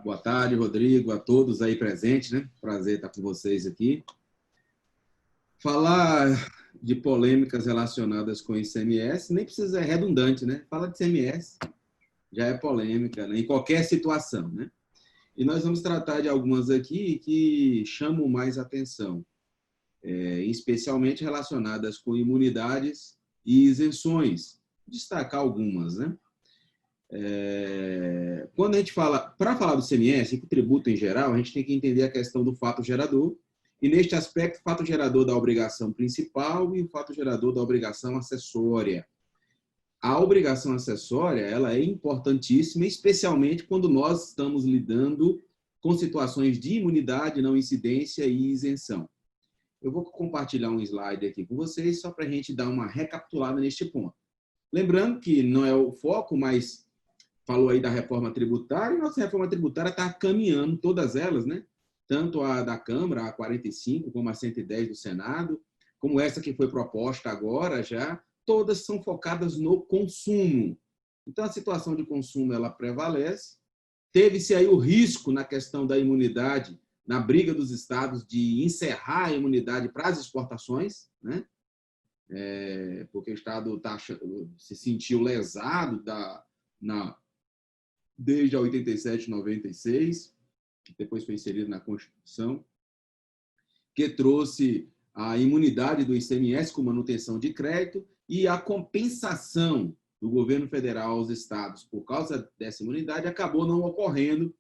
Boa tarde, Rodrigo, a todos aí presentes, né? Prazer estar com vocês aqui. Falar de polêmicas relacionadas com o ICMS nem precisa ser redundante, né? Fala de ICMS, já é polêmica, né? Em qualquer situação, né? E nós vamos tratar de algumas aqui que chamam mais atenção, especialmente relacionadas com imunidades e isenções. Destacar algumas, né? Quando a gente para falar do ICMS e do tributo em geral, a gente tem que entender a questão do fato gerador, e neste aspecto, o fato gerador da obrigação principal e o fato gerador da obrigação acessória. A obrigação acessória, ela é importantíssima, especialmente quando nós estamos lidando com situações de imunidade, não incidência e isenção. Eu vou compartilhar um slide aqui com vocês, só para a gente dar uma recapitulada neste ponto. Lembrando que não é o foco, mas falou aí da reforma tributária, e nossa reforma tributária está caminhando, todas elas, né? Tanto a da Câmara, a 45, como a 110 do Senado, como essa que foi proposta agora já, todas são focadas no consumo. Então, a situação de consumo, ela prevalece. Teve-se aí o risco na questão da imunidade, na briga dos estados de encerrar a imunidade para as exportações, né? Porque o estado se sentiu lesado desde a 87, 96, que depois foi inserido na Constituição, que trouxe a imunidade do ICMS com manutenção de crédito e a compensação do governo federal aos estados por causa dessa imunidade acabou não ocorrendo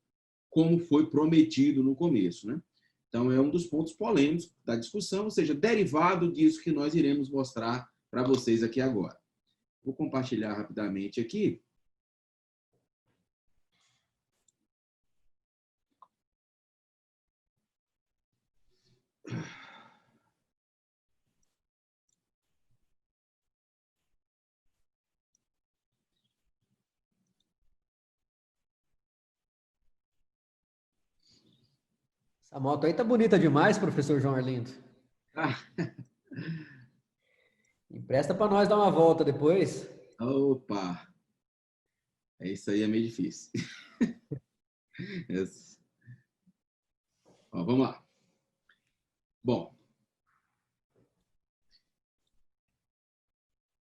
como foi prometido no começo, né? Então, é um dos pontos polêmicos da discussão, ou seja, derivado disso que nós iremos mostrar para vocês aqui agora. Vou compartilhar rapidamente aqui. Essa moto aí tá bonita demais, professor João Arlindo. Empresta para nós dar uma volta depois. Opa! Isso aí é meio difícil. Ó, vamos lá. Bom.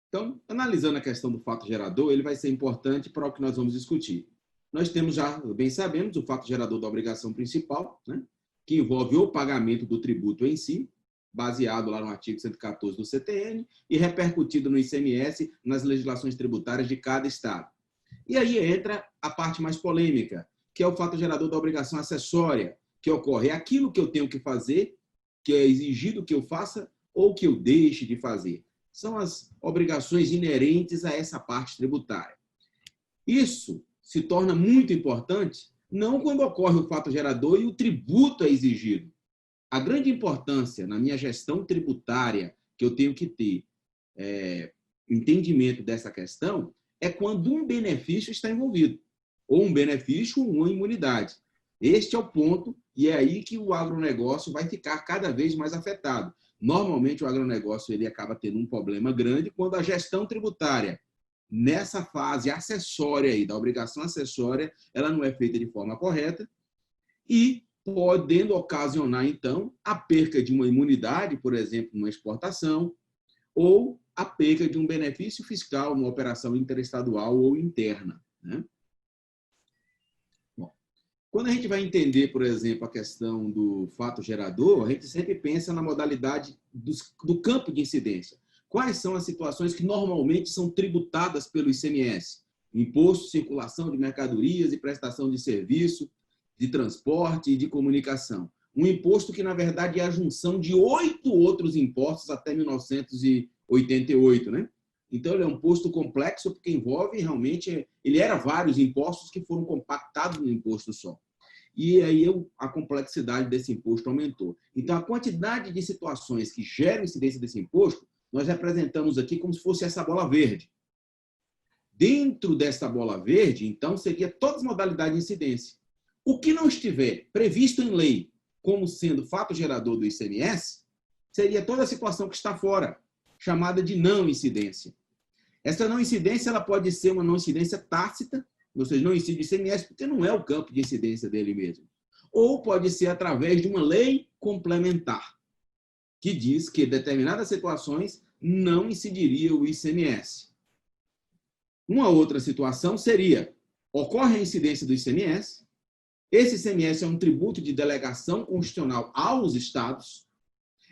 Então, analisando a questão do fato gerador, ele vai ser importante para o que nós vamos discutir. Nós temos já, bem sabemos, o fato gerador da obrigação principal, né, que envolve o pagamento do tributo em si, baseado lá no artigo 114 do CTN e repercutido no ICMS nas legislações tributárias de cada estado. E aí entra a parte mais polêmica, que é o fato gerador da obrigação acessória, que ocorre aquilo que eu tenho que fazer, que é exigido que eu faça ou que eu deixe de fazer. São as obrigações inerentes a essa parte tributária. Isso se torna muito importante não quando ocorre o fato gerador e o tributo é exigido. A grande importância na minha gestão tributária que eu tenho que ter entendimento dessa questão é quando um benefício está envolvido, ou um benefício ou uma imunidade. Este é o ponto, e é aí que o agronegócio vai ficar cada vez mais afetado. Normalmente, o agronegócio ele acaba tendo um problema grande quando a gestão tributária, nessa fase acessória aí, da obrigação acessória, ela não é feita de forma correta e podendo ocasionar, então, a perca de uma imunidade, por exemplo, numa exportação, ou a perca de um benefício fiscal numa operação interestadual ou interna, né? Bom, quando a gente vai entender, por exemplo, a questão do fato gerador, a gente sempre pensa na modalidade do campo de incidência. Quais são as situações que normalmente são tributadas pelo ICMS? Imposto de circulação de mercadorias e prestação de serviço, de transporte e de comunicação. Um imposto que, na verdade, é a junção de 8 outros impostos até 1988, né? Então, ele é um imposto complexo porque envolve realmente... Ele era vários impostos que foram compactados num imposto só. E aí a complexidade desse imposto aumentou. Então, a quantidade de situações que geram incidência desse imposto, nós representamos aqui como se fosse essa bola verde. Dentro dessa bola verde, então, seria todas as modalidades de incidência. O que não estiver previsto em lei como sendo fato gerador do ICMS, seria toda a situação que está fora, chamada de não incidência. Essa não incidência ela pode ser uma não incidência tácita, ou seja, não incide o ICMS porque não é o campo de incidência dele mesmo. Ou pode ser através de uma lei complementar, que diz que em determinadas situações não incidiria o ICMS. Uma outra situação seria, ocorre a incidência do ICMS, esse ICMS é um tributo de delegação constitucional aos estados.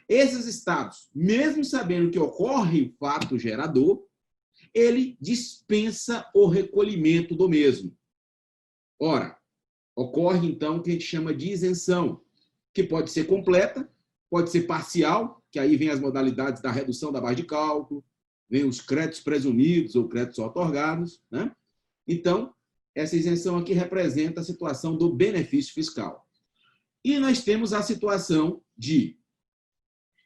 Esses estados, mesmo sabendo que ocorre o fato gerador, ele dispensa o recolhimento do mesmo. Ora, ocorre então o que a gente chama de isenção, que pode ser completa, pode ser parcial, que aí vem as modalidades da redução da base de cálculo, vem os créditos presumidos ou créditos outorgados, né? Então, essa isenção aqui representa a situação do benefício fiscal. E nós temos a situação de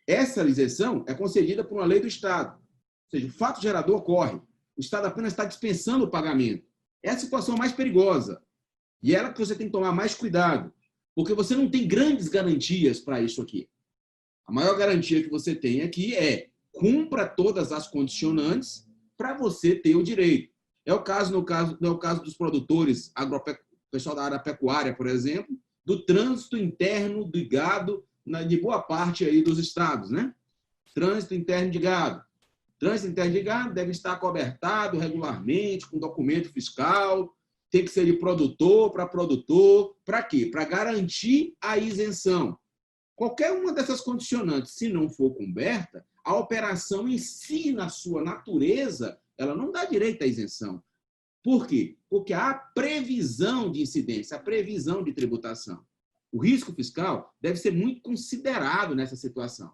essa isenção é concedida por uma lei do Estado. Ou seja, o fato gerador ocorre. O Estado apenas está dispensando o pagamento. É a situação mais perigosa. E é ela que você tem que tomar mais cuidado. Porque você não tem grandes garantias para isso aqui. A maior garantia que você tem aqui é cumpra todas as condicionantes para você ter o direito. É o caso, no caso dos produtores, pessoal da área pecuária, por exemplo, do trânsito interno de gado de boa parte aí dos estados, né? Trânsito interno de gado. Trânsito interno de gado deve estar cobertado regularmente, com documento fiscal, tem que ser de produtor para produtor. Para quê? Para garantir a isenção. Qualquer uma dessas condicionantes, se não for coberta, a operação em si, na sua natureza, ela não dá direito à isenção. Por quê? Porque há previsão de incidência, a previsão de tributação. O risco fiscal deve ser muito considerado nessa situação,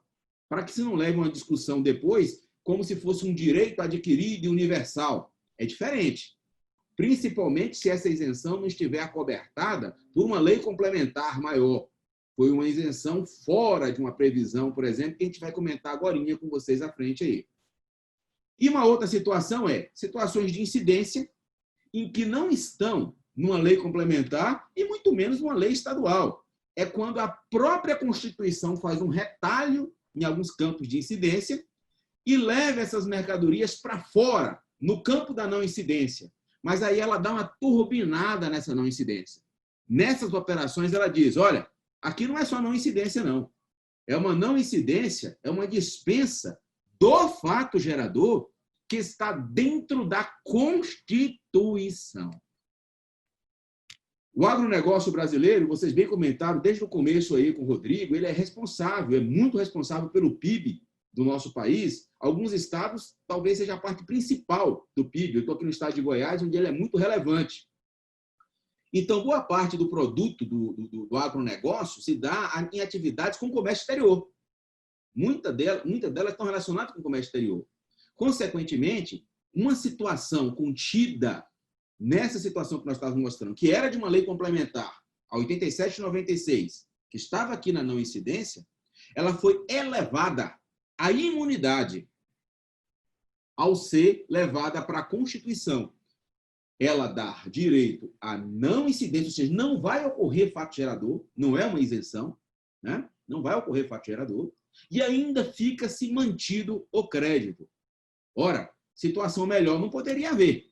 para que se não leve uma discussão depois como se fosse um direito adquirido e universal. É diferente. Principalmente se essa isenção não estiver acobertada por uma lei complementar maior. Foi uma isenção fora de uma previsão, por exemplo, que a gente vai comentar agora com vocês à frente aí. E uma outra situação é situações de incidência em que não estão numa lei complementar e muito menos numa lei estadual. É quando a própria Constituição faz um retalho em alguns campos de incidência e leva essas mercadorias para fora, no campo da não incidência. Mas aí ela dá uma turbinada nessa não incidência. Nessas operações ela diz, olha, aqui não é só não incidência, não. É uma não incidência, é uma dispensa do fato gerador que está dentro da Constituição. O agronegócio brasileiro, vocês bem comentaram desde o começo aí com o Rodrigo, ele é responsável, é muito responsável pelo PIB do nosso país. Alguns estados talvez seja a parte principal do PIB. Eu estou aqui no estado de Goiás, onde ele é muito relevante. Então, boa parte do produto do agronegócio se dá em atividades com comércio exterior. Muitas delas estão relacionadas com o comércio exterior. Consequentemente, uma situação contida nessa situação que nós estávamos mostrando, que era de uma lei complementar, a 87/96, que estava aqui na não incidência, ela foi elevada à imunidade ao ser levada para a Constituição. Ela dá direito à não incidência, ou seja, não vai ocorrer fato gerador, não é uma isenção, né? Não vai ocorrer fato gerador, e ainda fica-se mantido o crédito. Ora, situação melhor não poderia haver.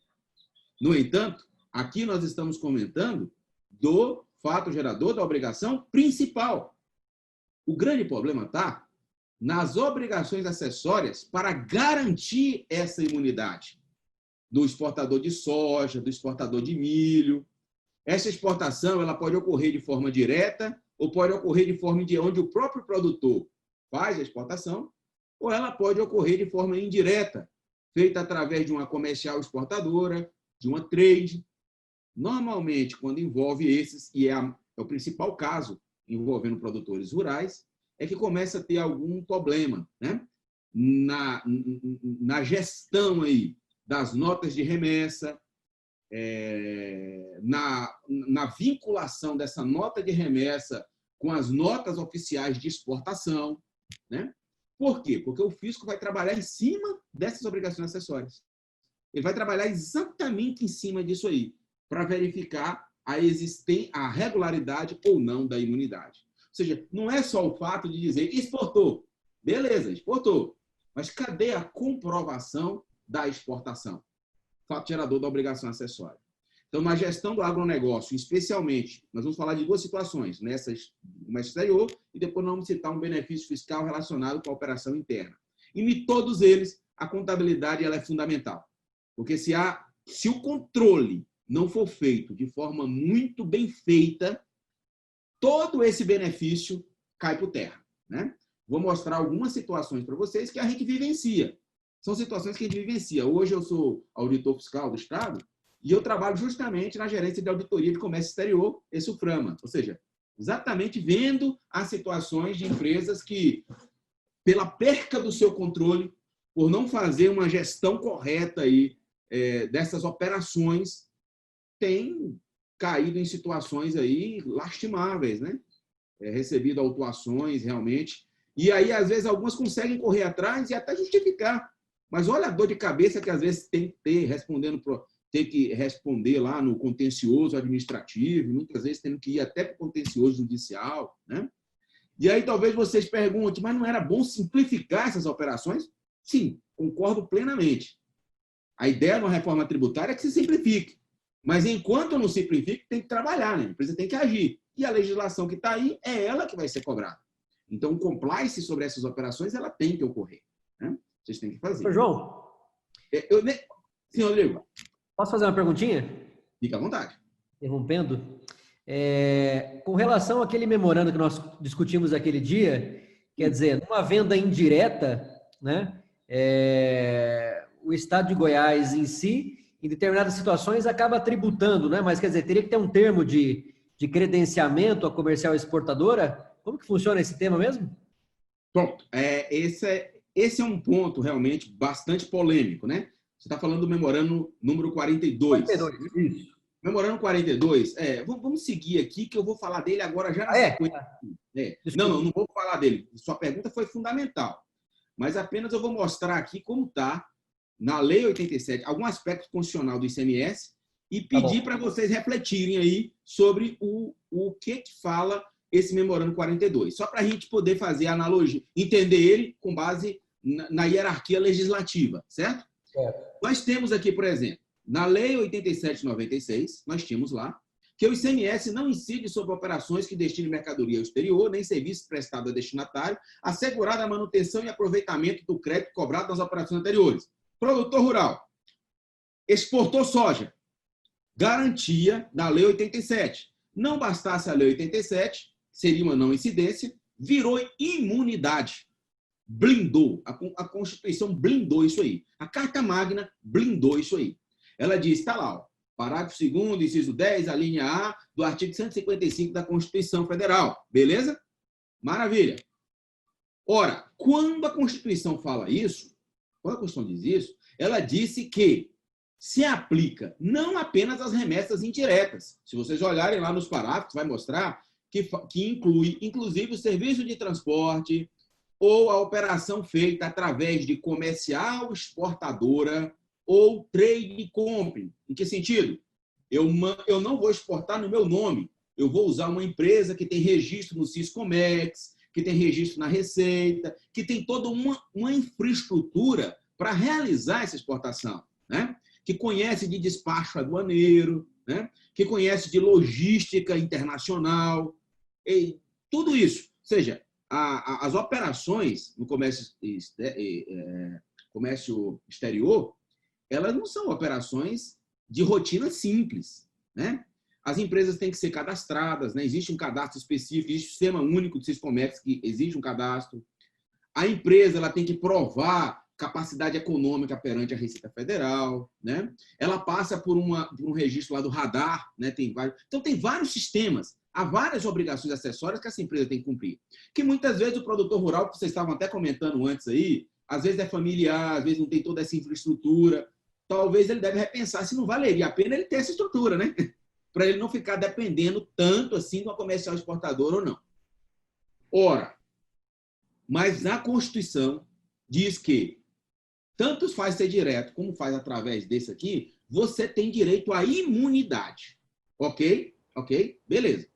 No entanto, aqui nós estamos comentando do fato gerador da obrigação principal. O grande problema está nas obrigações acessórias para garantir essa imunidade do exportador de soja, do exportador de milho. Essa exportação ela pode ocorrer de forma direta ou pode ocorrer de forma onde o próprio produtor faz a exportação, ou ela pode ocorrer de forma indireta, feita através de uma comercial exportadora, de uma trade. Normalmente, quando envolve esses, e é o principal caso envolvendo produtores rurais, é que começa a ter algum problema, né? na gestão aí das notas de remessa, na vinculação dessa nota de remessa com as notas oficiais de exportação, né? Por quê? Porque o fisco vai trabalhar em cima dessas obrigações acessórias. Ele vai trabalhar exatamente em cima disso aí, para verificar a regularidade ou não da imunidade. Ou seja, não é só o fato de dizer exportou. Beleza, exportou. Mas cadê a comprovação da exportação? Fato gerador da obrigação acessória. Então, na gestão do agronegócio, especialmente, nós vamos falar de duas situações, nessas do comércio exterior, e depois nós vamos citar um benefício fiscal relacionado com a operação interna. E em todos eles, a contabilidade ela é fundamental. Porque se o controle não for feito de forma muito bem feita, todo esse benefício cai por terra, né? Vou mostrar algumas situações para vocês que a gente vivencia. São situações que a gente vivencia. Hoje eu sou auditor fiscal do Estado e eu trabalho justamente na gerência de auditoria de comércio exterior, esse UFRAMA. Ou seja, exatamente vendo as situações de empresas que, pela perca do seu controle, por não fazer uma gestão correta aí, dessas operações, têm caído em situações aí lastimáveis, né? Recebido autuações realmente. E aí, às vezes, algumas conseguem correr atrás e até justificar. Mas olha a dor de cabeça que, às vezes, tem que ter, ter que responder lá no contencioso administrativo, muitas vezes tendo que ir até para o contencioso judicial, né? E aí, talvez vocês perguntem, mas não era bom simplificar essas operações? Sim, concordo plenamente. A ideia de uma reforma tributária é que se simplifique. Mas, enquanto não simplifique, tem que trabalhar, né? A empresa tem que agir. E a legislação que está aí é ela que vai ser cobrada. Então, o compliance sobre essas operações, ela tem que ocorrer, né? Vocês têm que fazer. Ô, João. Sim, Rodrigo. Posso fazer uma perguntinha? Fica à vontade. Interrompendo. Com relação àquele memorando que nós discutimos aquele dia, quer dizer, numa venda indireta, né, o Estado de Goiás em si, em determinadas situações, acaba tributando, né? Mas, quer dizer, teria que ter um termo de credenciamento à comercial exportadora. Como que funciona esse tema mesmo? Pronto. Esse é um ponto realmente bastante polêmico, né? Você está falando do memorando número 42. 42, isso. Memorando 42, vamos seguir aqui, que eu vou falar dele agora já na sequência. Não vou falar dele. Sua pergunta foi fundamental. Mas apenas eu vou mostrar aqui como está na Lei 87, algum aspecto constitucional do ICMS e pedir para vocês refletirem aí sobre o que fala esse memorando 42. Só para a gente poder fazer a analogia, entender ele com base na hierarquia legislativa, certo? Nós temos aqui, por exemplo, na Lei 87/96, nós tínhamos lá que o ICMS não incide sobre operações que destinem mercadoria ao exterior, nem serviços prestados a destinatário, assegurada a manutenção e aproveitamento do crédito cobrado nas operações anteriores. Produtor rural, exportou soja, garantia da Lei 87. Não bastasse a Lei 87, seria uma não incidência, virou imunidade. Blindou. A Constituição blindou isso aí. A Carta Magna blindou isso aí. Ela diz, está lá, ó, parágrafo 2º, inciso 10, a linha A do artigo 155 da Constituição Federal. Beleza? Maravilha. Ora, quando a Constituição fala isso, quando a Constituição diz isso, ela disse que se aplica não apenas às remessas indiretas. Se vocês olharem lá nos parágrafos, vai mostrar que inclui, inclusive, o serviço de transporte ou a operação feita através de comercial exportadora ou trade company. Em que sentido? Eu não vou exportar no meu nome. Eu vou usar uma empresa que tem registro no Siscomex, que tem registro na Receita, que tem toda uma infraestrutura para realizar essa exportação, né? Que conhece de despacho aduaneiro, né? Que conhece de logística internacional, e tudo isso. Ou seja, as operações no comércio exterior, elas não são operações de rotina simples, né? As empresas têm que ser cadastradas, né? Existe um cadastro específico, existe um sistema único de Siscomex que exige um cadastro. A empresa ela tem que provar capacidade econômica perante a Receita Federal, né? Ela passa por um registro lá do radar, né? Então, tem vários sistemas, há várias obrigações acessórias que essa empresa tem que cumprir. Que muitas vezes o produtor rural, que vocês estavam até comentando antes aí, às vezes é familiar, às vezes não tem toda essa infraestrutura. Talvez ele deve repensar se não valeria a pena ele ter essa estrutura, né? Para ele não ficar dependendo tanto assim de uma comercial exportadora ou não. Ora, mas a Constituição diz que, tanto faz ser direto como faz através desse aqui, você tem direito à imunidade. Ok? Ok? Beleza.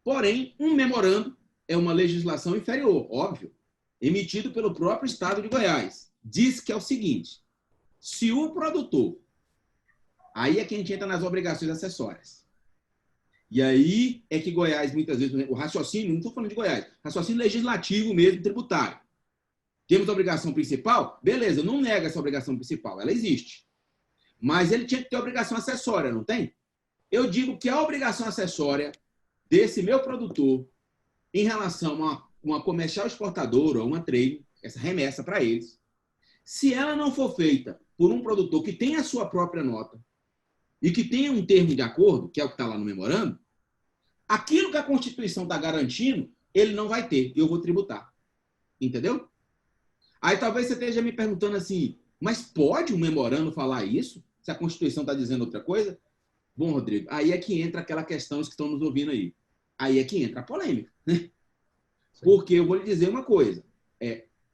Porém, um memorando é uma legislação inferior, óbvio, emitido pelo próprio Estado de Goiás. Diz que é o seguinte: se o produtor, aí é que a gente entra nas obrigações acessórias. E aí é que Goiás, muitas vezes, o raciocínio, não estou falando de Goiás, raciocínio legislativo mesmo, tributário. Temos a obrigação principal? Beleza, não nega essa obrigação principal, ela existe. Mas ele tinha que ter obrigação acessória, não tem? Eu digo que a obrigação acessória desse meu produtor em relação a uma comercial exportadora ou uma trade, essa remessa para eles, se ela não for feita por um produtor que tem a sua própria nota e que tenha um termo de acordo, que é o que está lá no memorando, aquilo que a Constituição está garantindo, ele não vai ter, e eu vou tributar. Entendeu? Aí talvez você esteja me perguntando assim, mas pode um memorando falar isso? Se a Constituição está dizendo outra coisa? Bom, Rodrigo, aí é que entra aquela questão, os que estão nos ouvindo aí. Aí é que entra a polêmica, né? Porque eu vou lhe dizer uma coisa,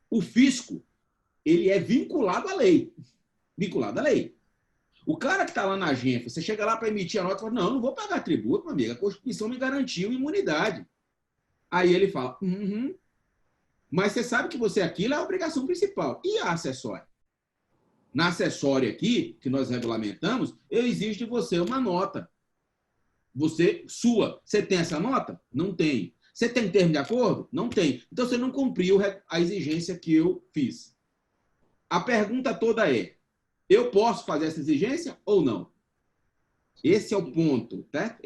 o fisco, ele é vinculado à lei. Vinculado à lei. O cara que está lá na agência, você chega lá para emitir a nota e fala, não vou pagar tributo, meu amigo, a Constituição me garantiu imunidade. Aí ele fala, mas você sabe que você aquilo é a obrigação principal. E a acessória? Na acessória aqui, que nós regulamentamos, eu exijo de você uma nota. Você tem essa nota? Não tem. Você tem termo de acordo? Não tem. Então você não cumpriu a exigência que eu fiz. A pergunta toda é, eu posso fazer essa exigência ou não? Esse é o ponto, tá?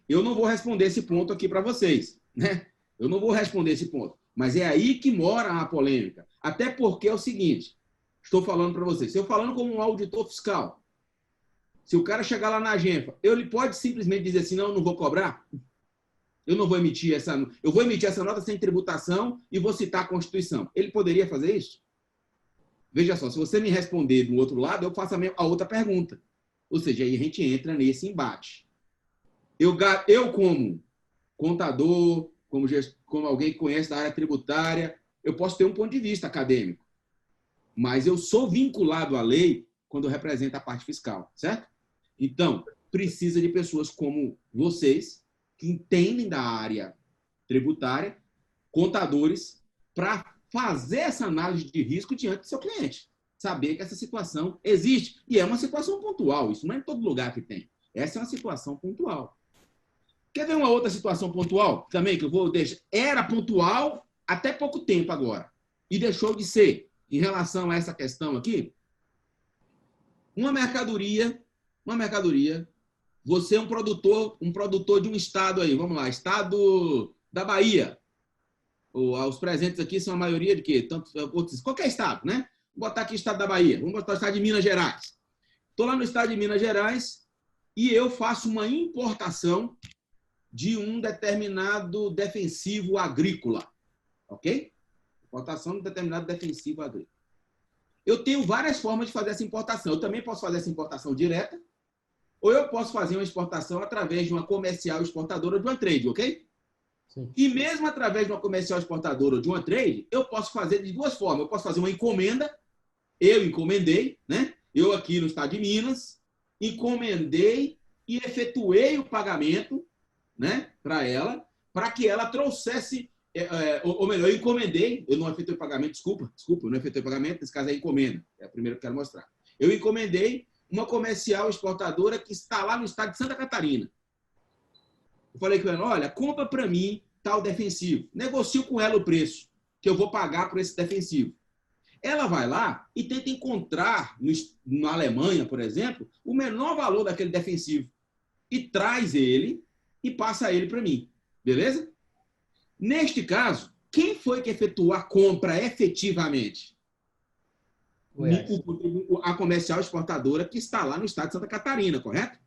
Eu não vou responder esse ponto aqui para vocês, né? Eu não vou responder esse ponto. Mas é aí que mora a polêmica. Até porque é o seguinte, estou falando para vocês, se eu falando como um auditor fiscal, se o cara chegar lá na agência, ele pode simplesmente dizer assim, não, eu não vou cobrar, eu não vou emitir eu vou emitir essa nota sem tributação e vou citar a Constituição. Ele poderia fazer isso? Veja só, se você me responder do outro lado, eu faço a outra pergunta. Ou seja, aí a gente entra nesse embate. Eu como contador, como alguém que conhece da área tributária, eu posso ter um ponto de vista acadêmico, mas eu sou vinculado à lei quando eu represento a parte fiscal, certo? Então, precisa de pessoas como vocês, que entendem da área tributária, contadores, para fazer essa análise de risco diante do seu cliente. Saber que essa situação existe. E é uma situação pontual. Isso não é em todo lugar que tem. Essa é uma situação pontual. Quer ver uma outra situação pontual? Também que eu vou deixar. Era pontual até pouco tempo agora. E deixou de ser. Em relação a essa questão aqui, uma mercadoria, você é um produtor de um estado aí, vamos lá, estado da Bahia. Os presentes aqui são a maioria de quê? Qualquer estado, né? Vou botar aqui o estado da Bahia, vamos botar o estado de Minas Gerais. Estou lá no estado de Minas Gerais e eu faço uma importação de um determinado defensivo agrícola, ok? Importação de um determinado defensivo agrícola. eu tenho várias formas de fazer essa importação. Eu também posso fazer essa importação direta, ou eu posso fazer uma exportação através de uma comercial exportadora ou de uma trade, ok? Sim. E mesmo através de uma comercial exportadora ou de uma trade, eu posso fazer de duas formas. Eu posso fazer uma encomenda, eu encomendei, né? Eu aqui no estado de Minas, encomendei e efetuei o pagamento, né, para ela, para que ela trouxesse, ou melhor, eu encomendei, eu não efetuei o pagamento, desculpa, eu não efetuei o pagamento, nesse caso é encomenda, é a primeira que eu quero mostrar. Eu encomendei uma comercial exportadora que está lá no estado de Santa Catarina. Eu falei com ela, olha, compra para mim tal defensivo, negocio com ela o preço que eu vou pagar por esse defensivo. Ela vai lá e tenta encontrar, na Alemanha, por exemplo, o menor valor daquele defensivo e traz ele e passa ele para mim. Beleza? Neste caso, quem foi que efetuou a compra efetivamente? A comercial exportadora que está lá no estado de Santa Catarina, correto?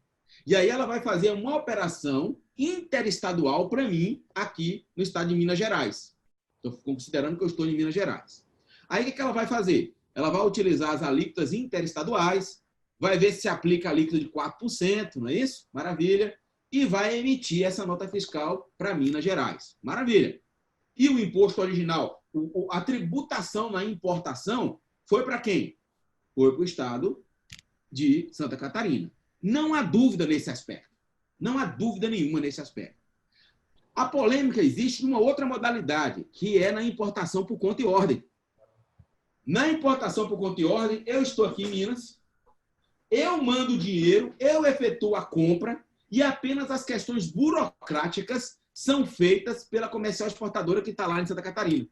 E aí ela vai fazer uma operação interestadual para mim aqui no estado de Minas Gerais. Estou considerando que eu estou em Minas Gerais. Aí o que ela vai fazer? Ela vai utilizar as alíquotas interestaduais, vai ver se aplica a alíquota de 4%, não é isso? Maravilha. E vai emitir essa nota fiscal para Minas Gerais. Maravilha. E o imposto original, a tributação na importação, foi para quem? Foi para o estado de Santa Catarina. Não há dúvida nesse aspecto. Não há dúvida nenhuma nesse aspecto. A polêmica existe numa outra modalidade, que é na importação por conta e ordem. Na importação por conta e ordem, eu estou aqui em Minas, eu mando o dinheiro, eu efetuo a compra e apenas as questões burocráticas são feitas pela comercial exportadora que está lá em Santa Catarina.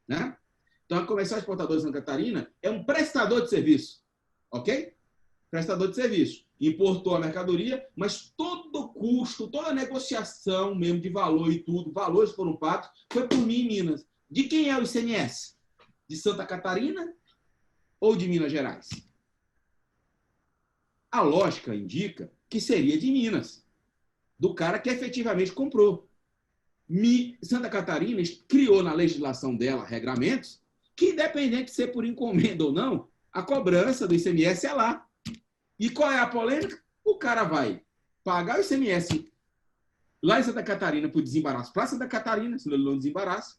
Né? Então, a comercial exportadora de Santa Catarina é um prestador de serviço. Ok? Prestador de serviço. Importou a mercadoria, mas todo o custo, toda a negociação mesmo de valor e tudo, valores foram pagos, foi por mim em Minas. De quem é o ICMS? De Santa Catarina ou de Minas Gerais? A lógica indica que seria de Minas, do cara que efetivamente comprou. Santa Catarina criou na legislação dela regramentos que, independente de ser por encomenda ou não, a cobrança do ICMS é lá. E qual é a polêmica? O cara vai pagar o ICMS lá em Santa Catarina por desembaraço para Santa Catarina, senão ele não desembaraça.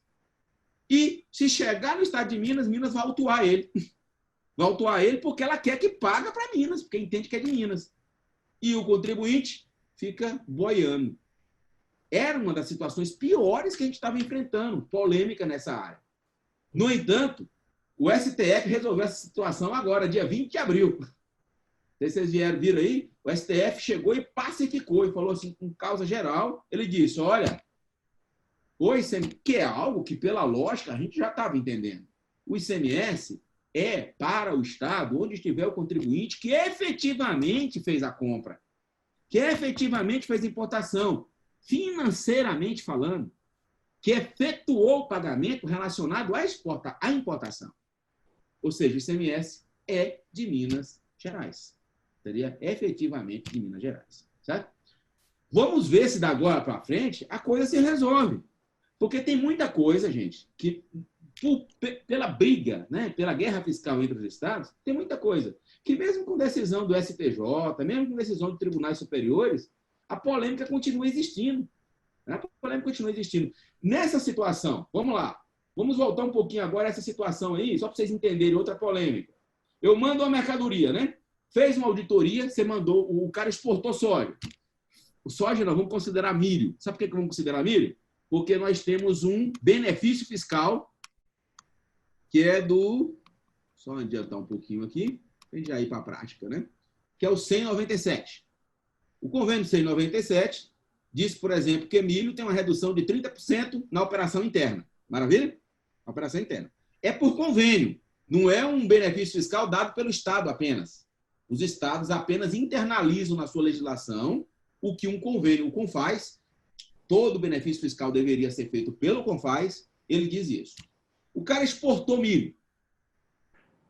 E se chegar no estado de Minas, Minas vai autuar ele. Vai autuar ele porque ela quer que paga para Minas, porque entende que é de Minas. E o contribuinte fica boiando. Era uma das situações piores que a gente estava enfrentando, polêmica nessa área. No entanto, o STF resolveu essa situação agora, dia 20 de abril. Não sei se vocês viram aí, o STF chegou e pacificou e falou assim, com causa geral, ele disse, olha, o ICMS, que é algo que, pela lógica, a gente já estava entendendo. O ICMS é para o Estado, onde estiver o contribuinte, que efetivamente fez a compra, que efetivamente fez a importação, financeiramente falando, que efetuou o pagamento relacionado à importação. Ou seja, o ICMS é de Minas Gerais. Seria efetivamente de Minas Gerais. Certo? Vamos ver se da agora para frente a coisa se resolve. Porque tem muita coisa, gente, que pela briga, né, pela guerra fiscal entre os estados, tem muita coisa que mesmo com decisão do STJ, mesmo com decisão de tribunais superiores, a polêmica continua existindo. A polêmica continua existindo. Nessa situação, vamos lá, vamos voltar um pouquinho agora a essa situação aí, só para vocês entenderem outra polêmica. Eu mando uma mercadoria, né? Fez uma auditoria, você mandou, o cara exportou soja. O soja nós vamos considerar milho. Sabe por que vamos considerar milho? Porque nós temos um benefício fiscal que é do... Só adiantar um pouquinho aqui, para já ir para a prática, né? Que é o 197. O convênio 197 diz, por exemplo, que milho tem uma redução de 30% na operação interna. Maravilha? Operação interna. É por convênio. Não é um benefício fiscal dado pelo Estado apenas. Os Estados apenas internalizam na sua legislação o que um convênio, o CONFAS, todo benefício fiscal deveria ser feito pelo CONFAS, ele diz isso. O cara exportou milho.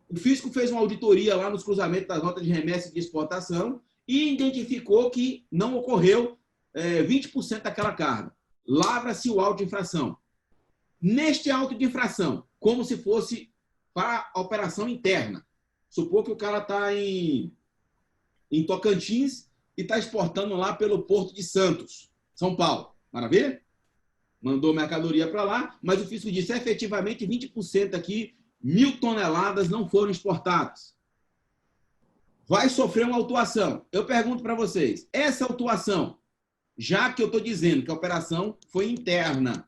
O fisco fez uma auditoria lá nos cruzamentos das notas de remessa e de exportação e identificou que não ocorreu 20% daquela carga. Lavra-se o auto de infração. Neste auto de infração, como se fosse para a operação interna. Supor que o cara está em Tocantins e está exportando lá pelo Porto de Santos, São Paulo. Maravilha? Mandou mercadoria para lá, mas o fisco disse efetivamente 20% aqui, 1.000 toneladas não foram exportadas. Vai sofrer uma autuação. Eu pergunto para vocês, essa autuação, já que eu estou dizendo que a operação foi interna,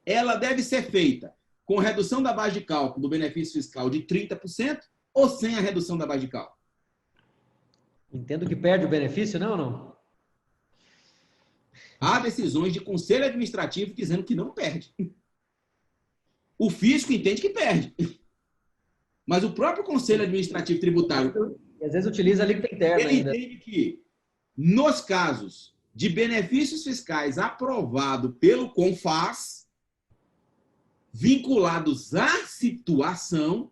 ela deve ser feita com redução da base de cálculo do benefício fiscal de 30% ou sem a redução da base de cálculo? Entendo que perde o benefício, não ou não? Há decisões de conselho administrativo dizendo que não perde. O fisco entende que perde. Mas o próprio conselho administrativo tributário, E às vezes utiliza a alíquota interna ele ainda. entende que, nos casos de benefícios fiscais aprovados pelo CONFAS, vinculados à situação,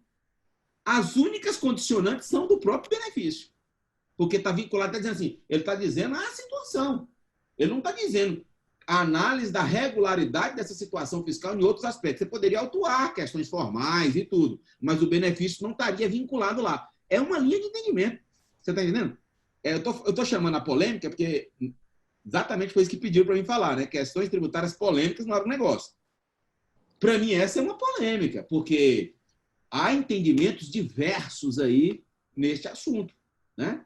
as únicas condicionantes são do próprio benefício. Porque está vinculado, está dizendo assim, ele está dizendo a situação. Ele não está dizendo a análise da regularidade dessa situação fiscal em outros aspectos. Você poderia autuar questões formais e tudo, mas o benefício não estaria vinculado lá. É uma linha de entendimento. Você está entendendo? Eu estou chamando a polêmica porque exatamente foi isso que pediram para mim falar, né? Questões tributárias polêmicas no agronegócio. Para mim, essa é uma polêmica, porque há entendimentos diversos aí neste assunto, né?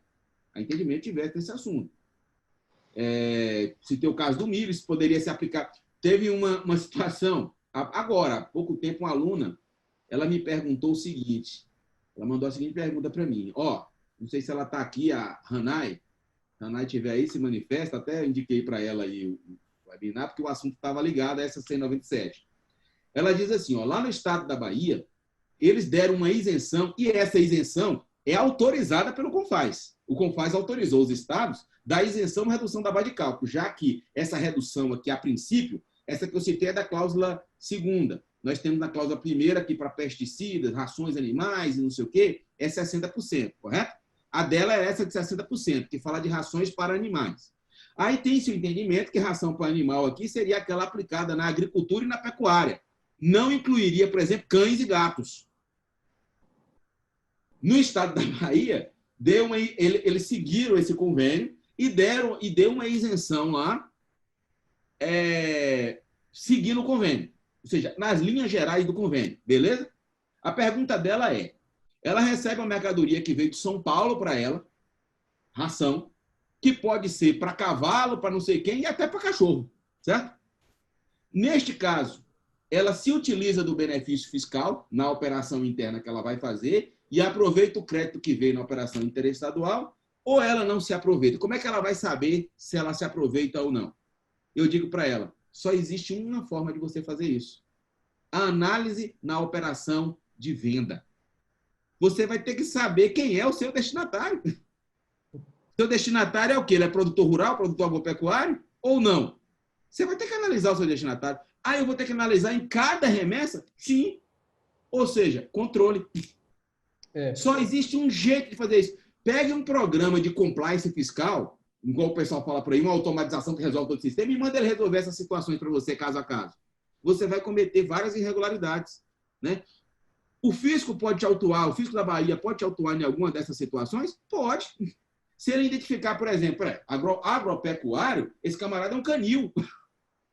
Há entendimentos diversos nesse assunto. Se tem o caso do milho, isso poderia se aplicar. Teve uma situação, agora, há pouco tempo, uma aluna, ela me perguntou o seguinte, ela mandou a seguinte pergunta para mim, não sei se ela está aqui, a Hanai, se a Hanai estiver aí, se manifesta, até indiquei para ela aí o webinar, porque o assunto estava ligado a essa 197. Ela diz assim, lá no estado da Bahia, eles deram uma isenção, e essa isenção é autorizada pelo CONFAS. O CONFAS autorizou os estados da isenção e redução da base de cálculo, já que essa redução aqui, a princípio, essa que eu citei é da cláusula 2ª. Nós temos na cláusula 1ª aqui para pesticidas, rações animais e não sei o quê, é 60%, correto? A dela é essa de 60%, que fala de rações para animais. Aí tem-se o entendimento que ração para animal aqui seria aquela aplicada na agricultura e na pecuária. Não incluiria, por exemplo, cães e gatos. No estado da Bahia, eles seguiram esse convênio e deu uma isenção lá, seguindo o convênio. Ou seja, nas linhas gerais do convênio, beleza? A pergunta dela é, ela recebe uma mercadoria que veio de São Paulo para ela, ração, que pode ser para cavalo, para não sei quem, e até para cachorro, certo? Neste caso, ela se utiliza do benefício fiscal na operação interna que ela vai fazer e aproveita o crédito que veio na operação interestadual, ou ela não se aproveita. Como é que ela vai saber se ela se aproveita ou não? Eu digo para ela, só existe uma forma de você fazer isso. A análise na operação de venda. Você vai ter que saber quem é o seu destinatário. Seu destinatário é o quê? Ele é produtor rural, produtor agropecuário ou não? Você vai ter que analisar o seu destinatário. Eu vou ter que analisar em cada remessa? Sim. Ou seja, controle. Só existe um jeito de fazer isso. Pegue um programa de compliance fiscal, igual o pessoal fala por aí, uma automatização que resolve todo o sistema, e manda ele resolver essas situações para você, caso a caso. Você vai cometer várias irregularidades, né? O fisco pode te autuar, o fisco da Bahia pode te autuar em alguma dessas situações? Pode. Se ele identificar, por exemplo, agropecuário, esse camarada é um canil.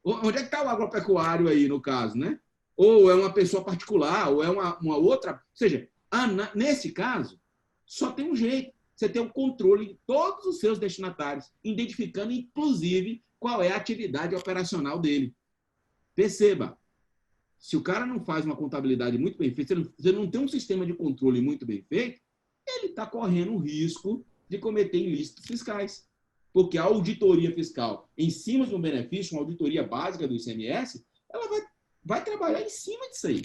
Onde é que está o agropecuário aí, no caso, né? Ou é uma pessoa particular, ou é uma outra... Ou seja, nesse caso, só tem um jeito. Você tem um controle de todos os seus destinatários, identificando, inclusive, qual é a atividade operacional dele. Perceba, se o cara não faz uma contabilidade muito bem feita, se ele não tem um sistema de controle muito bem feito, ele está correndo o risco de cometer ilícitos fiscais. Porque a auditoria fiscal, em cima de um benefício, uma auditoria básica do ICMS, ela vai trabalhar em cima disso aí.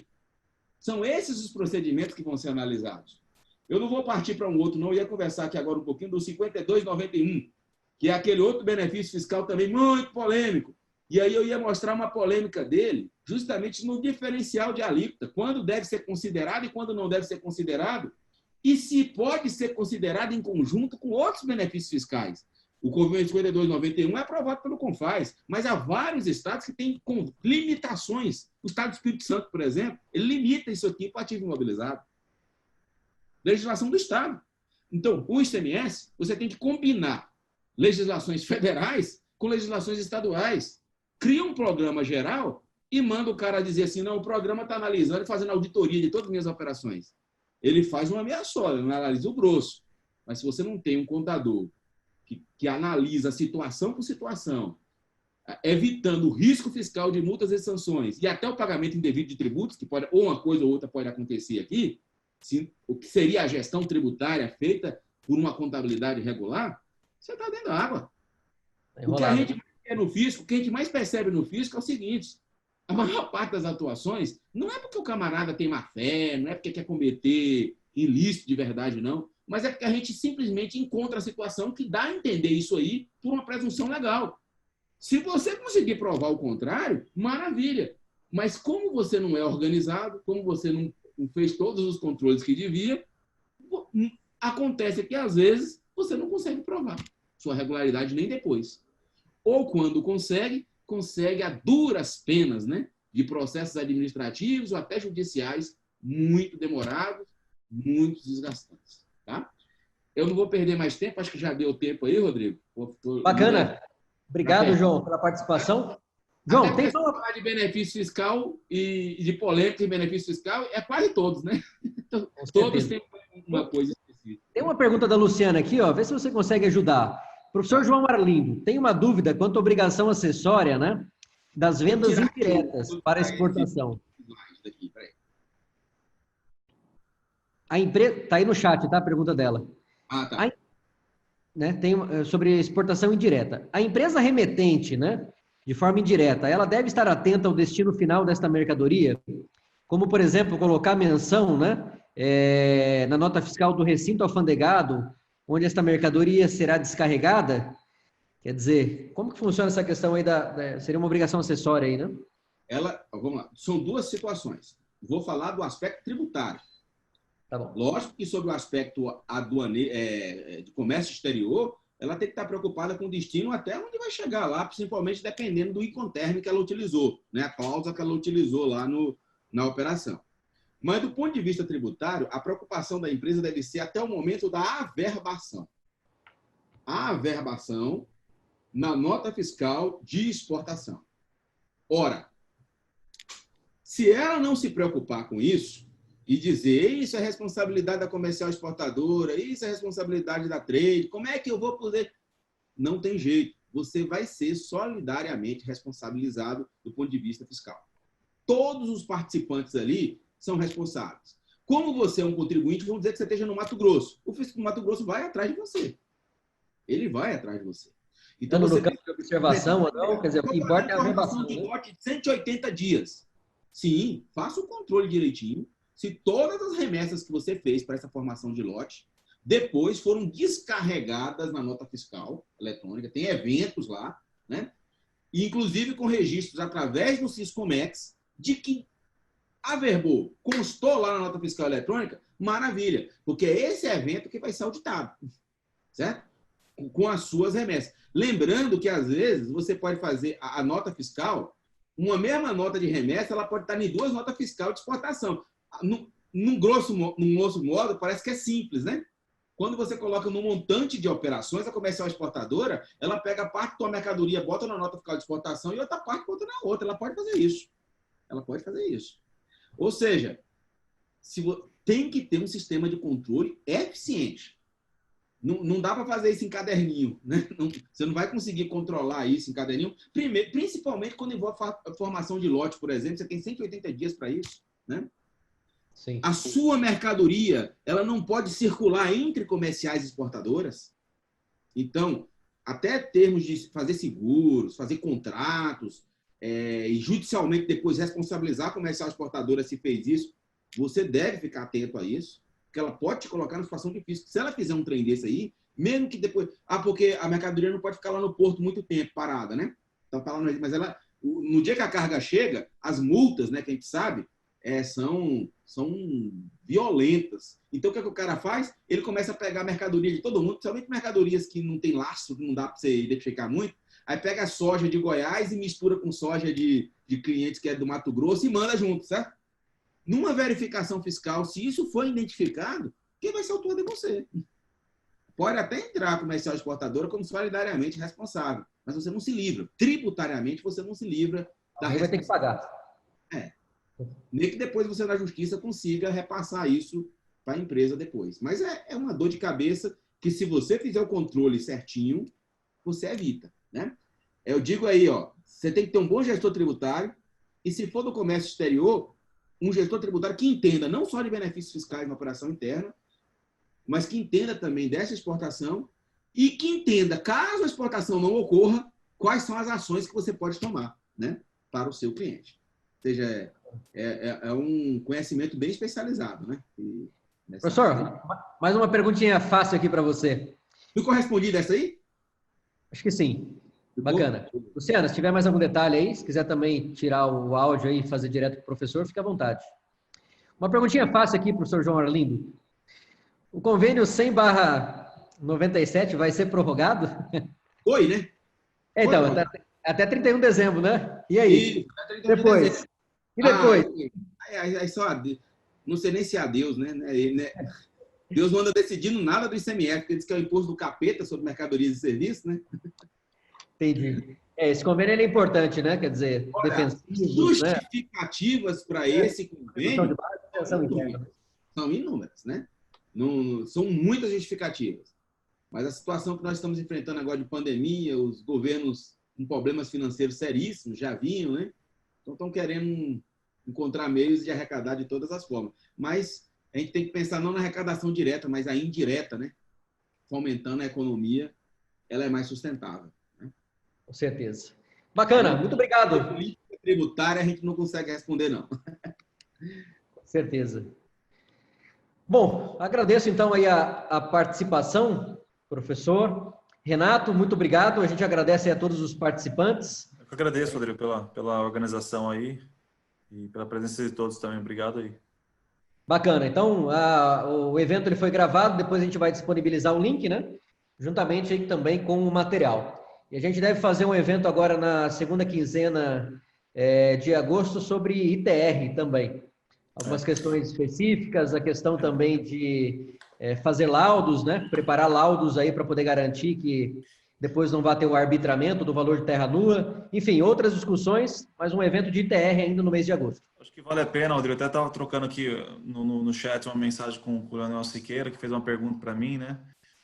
São esses os procedimentos que vão ser analisados. Eu não vou partir para um outro, não. Eu ia conversar aqui agora um pouquinho do 5291, que é aquele outro benefício fiscal também muito polêmico. E aí eu ia mostrar uma polêmica dele, justamente no diferencial de alíquota, quando deve ser considerado e quando não deve ser considerado, e se pode ser considerado em conjunto com outros benefícios fiscais. O convênio 5291 é aprovado pelo CONFAS, mas há vários estados que têm limitações. O estado do Espírito Santo, por exemplo, ele limita isso aqui para ativo imobilizado. Legislação do estado. Então, o ICMS, você tem que combinar legislações federais com legislações estaduais. Cria um programa geral e manda o cara dizer assim, não, o programa está analisando e fazendo auditoria de todas as minhas operações. Ele faz uma meia sola, ele não analisa o grosso. Mas se você não tem um contador que analisa situação por situação, evitando o risco fiscal de multas e sanções e até o pagamento indevido de tributos, que pode, ou uma coisa ou outra pode acontecer aqui, o que seria a gestão tributária feita por uma contabilidade regular, você está dentro da água. O que a gente mais quer no fisco, o que a gente mais percebe no fisco é o seguinte, a maior parte das atuações não é porque o camarada tem má fé, não é porque quer cometer ilícito de verdade, não, mas é porque a gente simplesmente encontra a situação que dá a entender isso aí por uma presunção legal. Se você conseguir provar o contrário, maravilha. Mas como você não é organizado, como você não fez todos os controles que devia, acontece que, às vezes, você não consegue provar sua regularidade nem depois. Ou, quando consegue a duras penas, né, de processos administrativos ou até judiciais muito demorados, muito desgastantes. Tá? Eu não vou perder mais tempo, acho que já deu tempo aí, Rodrigo. Bacana. Obrigado, João, pela participação. João, tem só falar de benefício fiscal e de polêmica de benefício fiscal, é quase todos, né? Então, todos têm uma coisa específica. Tem uma pergunta da Luciana aqui, ó, vê se você consegue ajudar. Professor João Arlindo, tem uma dúvida quanto à obrigação acessória, né, das vendas indiretas para exportação. A empresa, está aí no chat, tá? A pergunta dela. Ah, tá. Né, tem sobre exportação indireta. A empresa remetente, né, de forma indireta, ela deve estar atenta ao destino final desta mercadoria, como, por exemplo, colocar menção, né, na nota fiscal do recinto alfandegado, onde esta mercadoria será descarregada. Quer dizer, como que funciona essa questão aí seria uma obrigação acessória aí, né? Vamos lá, são duas situações. Vou falar do aspecto tributário. Tá bom. Lógico que sobre o aspecto de comércio exterior, ela tem que estar preocupada com o destino até onde vai chegar lá, principalmente dependendo do Incoterm que ela utilizou, né? A cláusula que ela utilizou lá na operação. Mas, do ponto de vista tributário, a preocupação da empresa deve ser até o momento da averbação. A averbação na nota fiscal de exportação. Ora, se ela não se preocupar com isso e dizer isso é responsabilidade da comercial exportadora, isso é responsabilidade da trade, como é que eu vou poder... Não tem jeito. Você vai ser solidariamente responsabilizado do ponto de vista fiscal. Todos os participantes ali são responsáveis. Como você é um contribuinte, vamos dizer que você esteja no Mato Grosso. O fisco do Mato Grosso vai atrás de você. Ele vai atrás de você. Então, no campo de observação ou não, quer dizer, o que importa é a averbação, de lote de 180 dias. Sim, faça o controle direitinho. Se todas as remessas que você fez para essa formação de lote, depois foram descarregadas na nota fiscal eletrônica, tem eventos lá, né? E, inclusive com registros através do Siscomex, de que averbou, constou lá na nota fiscal eletrônica, maravilha, porque é esse evento que vai ser auditado, certo? Com as suas remessas. Lembrando que, às vezes, você pode fazer a nota fiscal, uma mesma nota de remessa, ela pode estar em duas notas fiscais de exportação. Num grosso modo, parece que é simples, né? Quando você coloca no montante de operações, a comercial exportadora, ela pega parte da tua mercadoria, bota na nota fiscal de exportação e outra parte bota na outra. Ela pode fazer isso. Ela pode fazer isso. Ou seja, tem que ter um sistema de controle eficiente. Não dá para fazer isso em caderninho, né? Você não vai conseguir controlar isso em caderninho, principalmente quando envolve a formação de lote, por exemplo, você tem 180 dias para isso, né? Sim. A sua mercadoria, ela não pode circular entre comerciais e exportadoras. Então, até termos de fazer seguros, fazer contratos, e judicialmente depois responsabilizar a comercial exportadora se fez isso, você deve ficar atento a isso, porque ela pode te colocar numa situação difícil. Se ela fizer um trem desse aí, mesmo que depois... porque a mercadoria não pode ficar lá no porto muito tempo parada, né? Então, tá lá mas no dia que a carga chega, as multas, né, que a gente sabe, são violentas. Então, o que é que o cara faz? Ele começa a pegar mercadoria de todo mundo, principalmente mercadorias que não tem lastro, que não dá para você identificar muito. Aí pega a soja de Goiás e mistura com soja de clientes que é do Mato Grosso e manda junto, certo? Numa verificação fiscal, se isso for identificado, quem vai ser autor é você. Pode até entrar a comercial exportadora como solidariamente responsável, mas você não se livra. Tributariamente, você não se livra da Alguém vai ter que pagar. Nem que depois você, na justiça, consiga repassar isso para a empresa depois. Mas é uma dor de cabeça que, se você fizer o controle certinho, você evita, né? Eu digo aí, ó, você tem que ter um bom gestor tributário e, se for do comércio exterior, um gestor tributário que entenda não só de benefícios fiscais na operação interna, mas que entenda também dessa exportação e que entenda, caso a exportação não ocorra, quais são as ações que você pode tomar, né, para o seu cliente. Ou seja, é um conhecimento bem especializado, né? Professor, mais uma perguntinha fácil aqui para você. Ficou respondida essa aí? Acho que sim. Ficou? Bacana. Luciana, se tiver mais algum detalhe aí, se quiser também tirar o áudio aí e fazer direto para o professor, fique à vontade. Uma perguntinha fácil aqui, professor João Arlindo. O convênio 100/97 vai ser prorrogado? Foi, né? Então, até 31 de dezembro, né? E aí? Isso, até 31 de Depois? dezembro. E depois? Aí só, não sei nem se é Deus, né? Deus não anda decidindo nada do ICMS, porque diz que é o imposto do capeta sobre mercadorias e serviços, né? Entendi. Esse convênio ele é importante, né? Quer dizer, defensivos, né? Justificativas para esse convênio interna. são inúmeras, né? Não, são muitas justificativas. Mas a situação que nós estamos enfrentando agora de pandemia, os governos com problemas financeiros seríssimos já vinham, né? Então estão querendo encontrar meios de arrecadar de todas as formas. Mas a gente tem que pensar não na arrecadação direta, mas a indireta, né? Fomentando a economia, ela é mais sustentável. Com certeza. Bacana, muito obrigado. Política tributária a gente não consegue responder, não. Com certeza. Bom, agradeço então aí a participação, professor. Renato, muito obrigado. A gente agradece a todos os participantes. Eu que agradeço, Rodrigo, pela organização aí e pela presença de todos também. Obrigado aí. Bacana. Então, o evento ele foi gravado, depois a gente vai disponibilizar o link, né? Juntamente aí também com o material. E a gente deve fazer um evento agora na segunda quinzena de agosto sobre ITR também. Algumas questões específicas, a questão também de fazer laudos, né? Preparar laudos aí para poder garantir que depois não vai ter o arbitramento do valor de terra nua. Enfim, outras discussões, mas um evento de ITR ainda no mês de agosto. Acho que vale a pena, Rodrigo. Eu até estava trocando aqui no chat uma mensagem com o Leonel Siqueira, que fez uma pergunta para mim, né?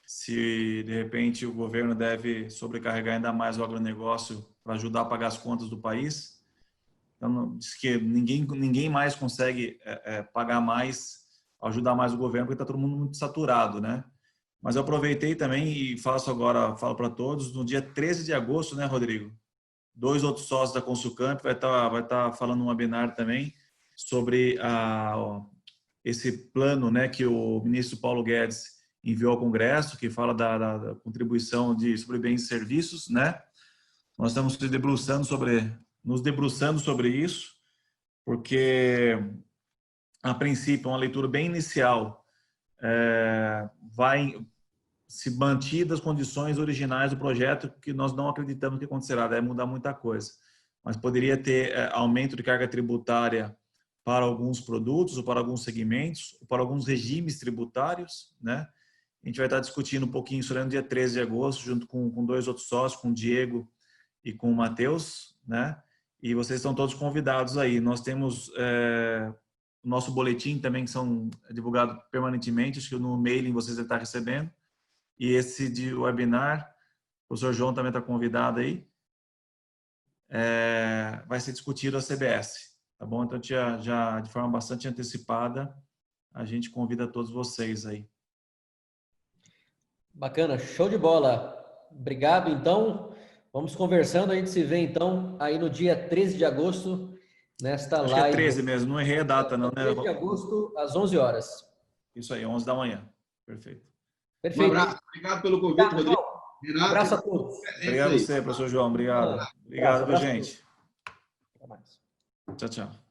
Se, de repente, o governo deve sobrecarregar ainda mais o agronegócio para ajudar a pagar as contas do país. Então, diz que ninguém mais consegue pagar mais, ajudar mais o governo, porque está todo mundo muito saturado, né? Mas eu aproveitei também e falo para todos, no dia 13 de agosto, né, Rodrigo? 2 outros sócios da Consulcamp vai estar falando um webinar também sobre esse plano, né, que o ministro Paulo Guedes enviou ao Congresso, que fala da contribuição sobre bens e serviços, né? Nós estamos nos debruçando sobre isso, porque, a princípio, uma leitura bem inicial vai se manter as condições originais do projeto, que nós não acreditamos que acontecerá, deve mudar muita coisa. Mas poderia ter aumento de carga tributária para alguns produtos, ou para alguns segmentos, ou para alguns regimes tributários, né? A gente vai estar discutindo um pouquinho isso no dia 13 de agosto, junto com 2 outros sócios, com o Diego e com o Matheus, né? E vocês estão todos convidados aí. Nós temos o nosso boletim também, que são divulgados permanentemente, acho que no mailing vocês devem estar recebendo. E esse de webinar, o professor João também está convidado aí, vai ser discutido a CBS, tá bom? Então, já de forma bastante antecipada, a gente convida todos vocês aí. Bacana, show de bola. Obrigado, então. Vamos conversando, a gente se vê, então, aí no dia 13 de agosto, nesta Acho live. que é 13 mesmo, não errei a data, não, né? 13 de agosto, às 11 horas. Isso aí, 11 da manhã. Perfeito. Perfeito. Um abraço, obrigado pelo convite, Rodrigo. Um abraço a todos. Obrigado a você, professor João. Obrigado. Obrigado, gente. Até mais. Tchau, tchau.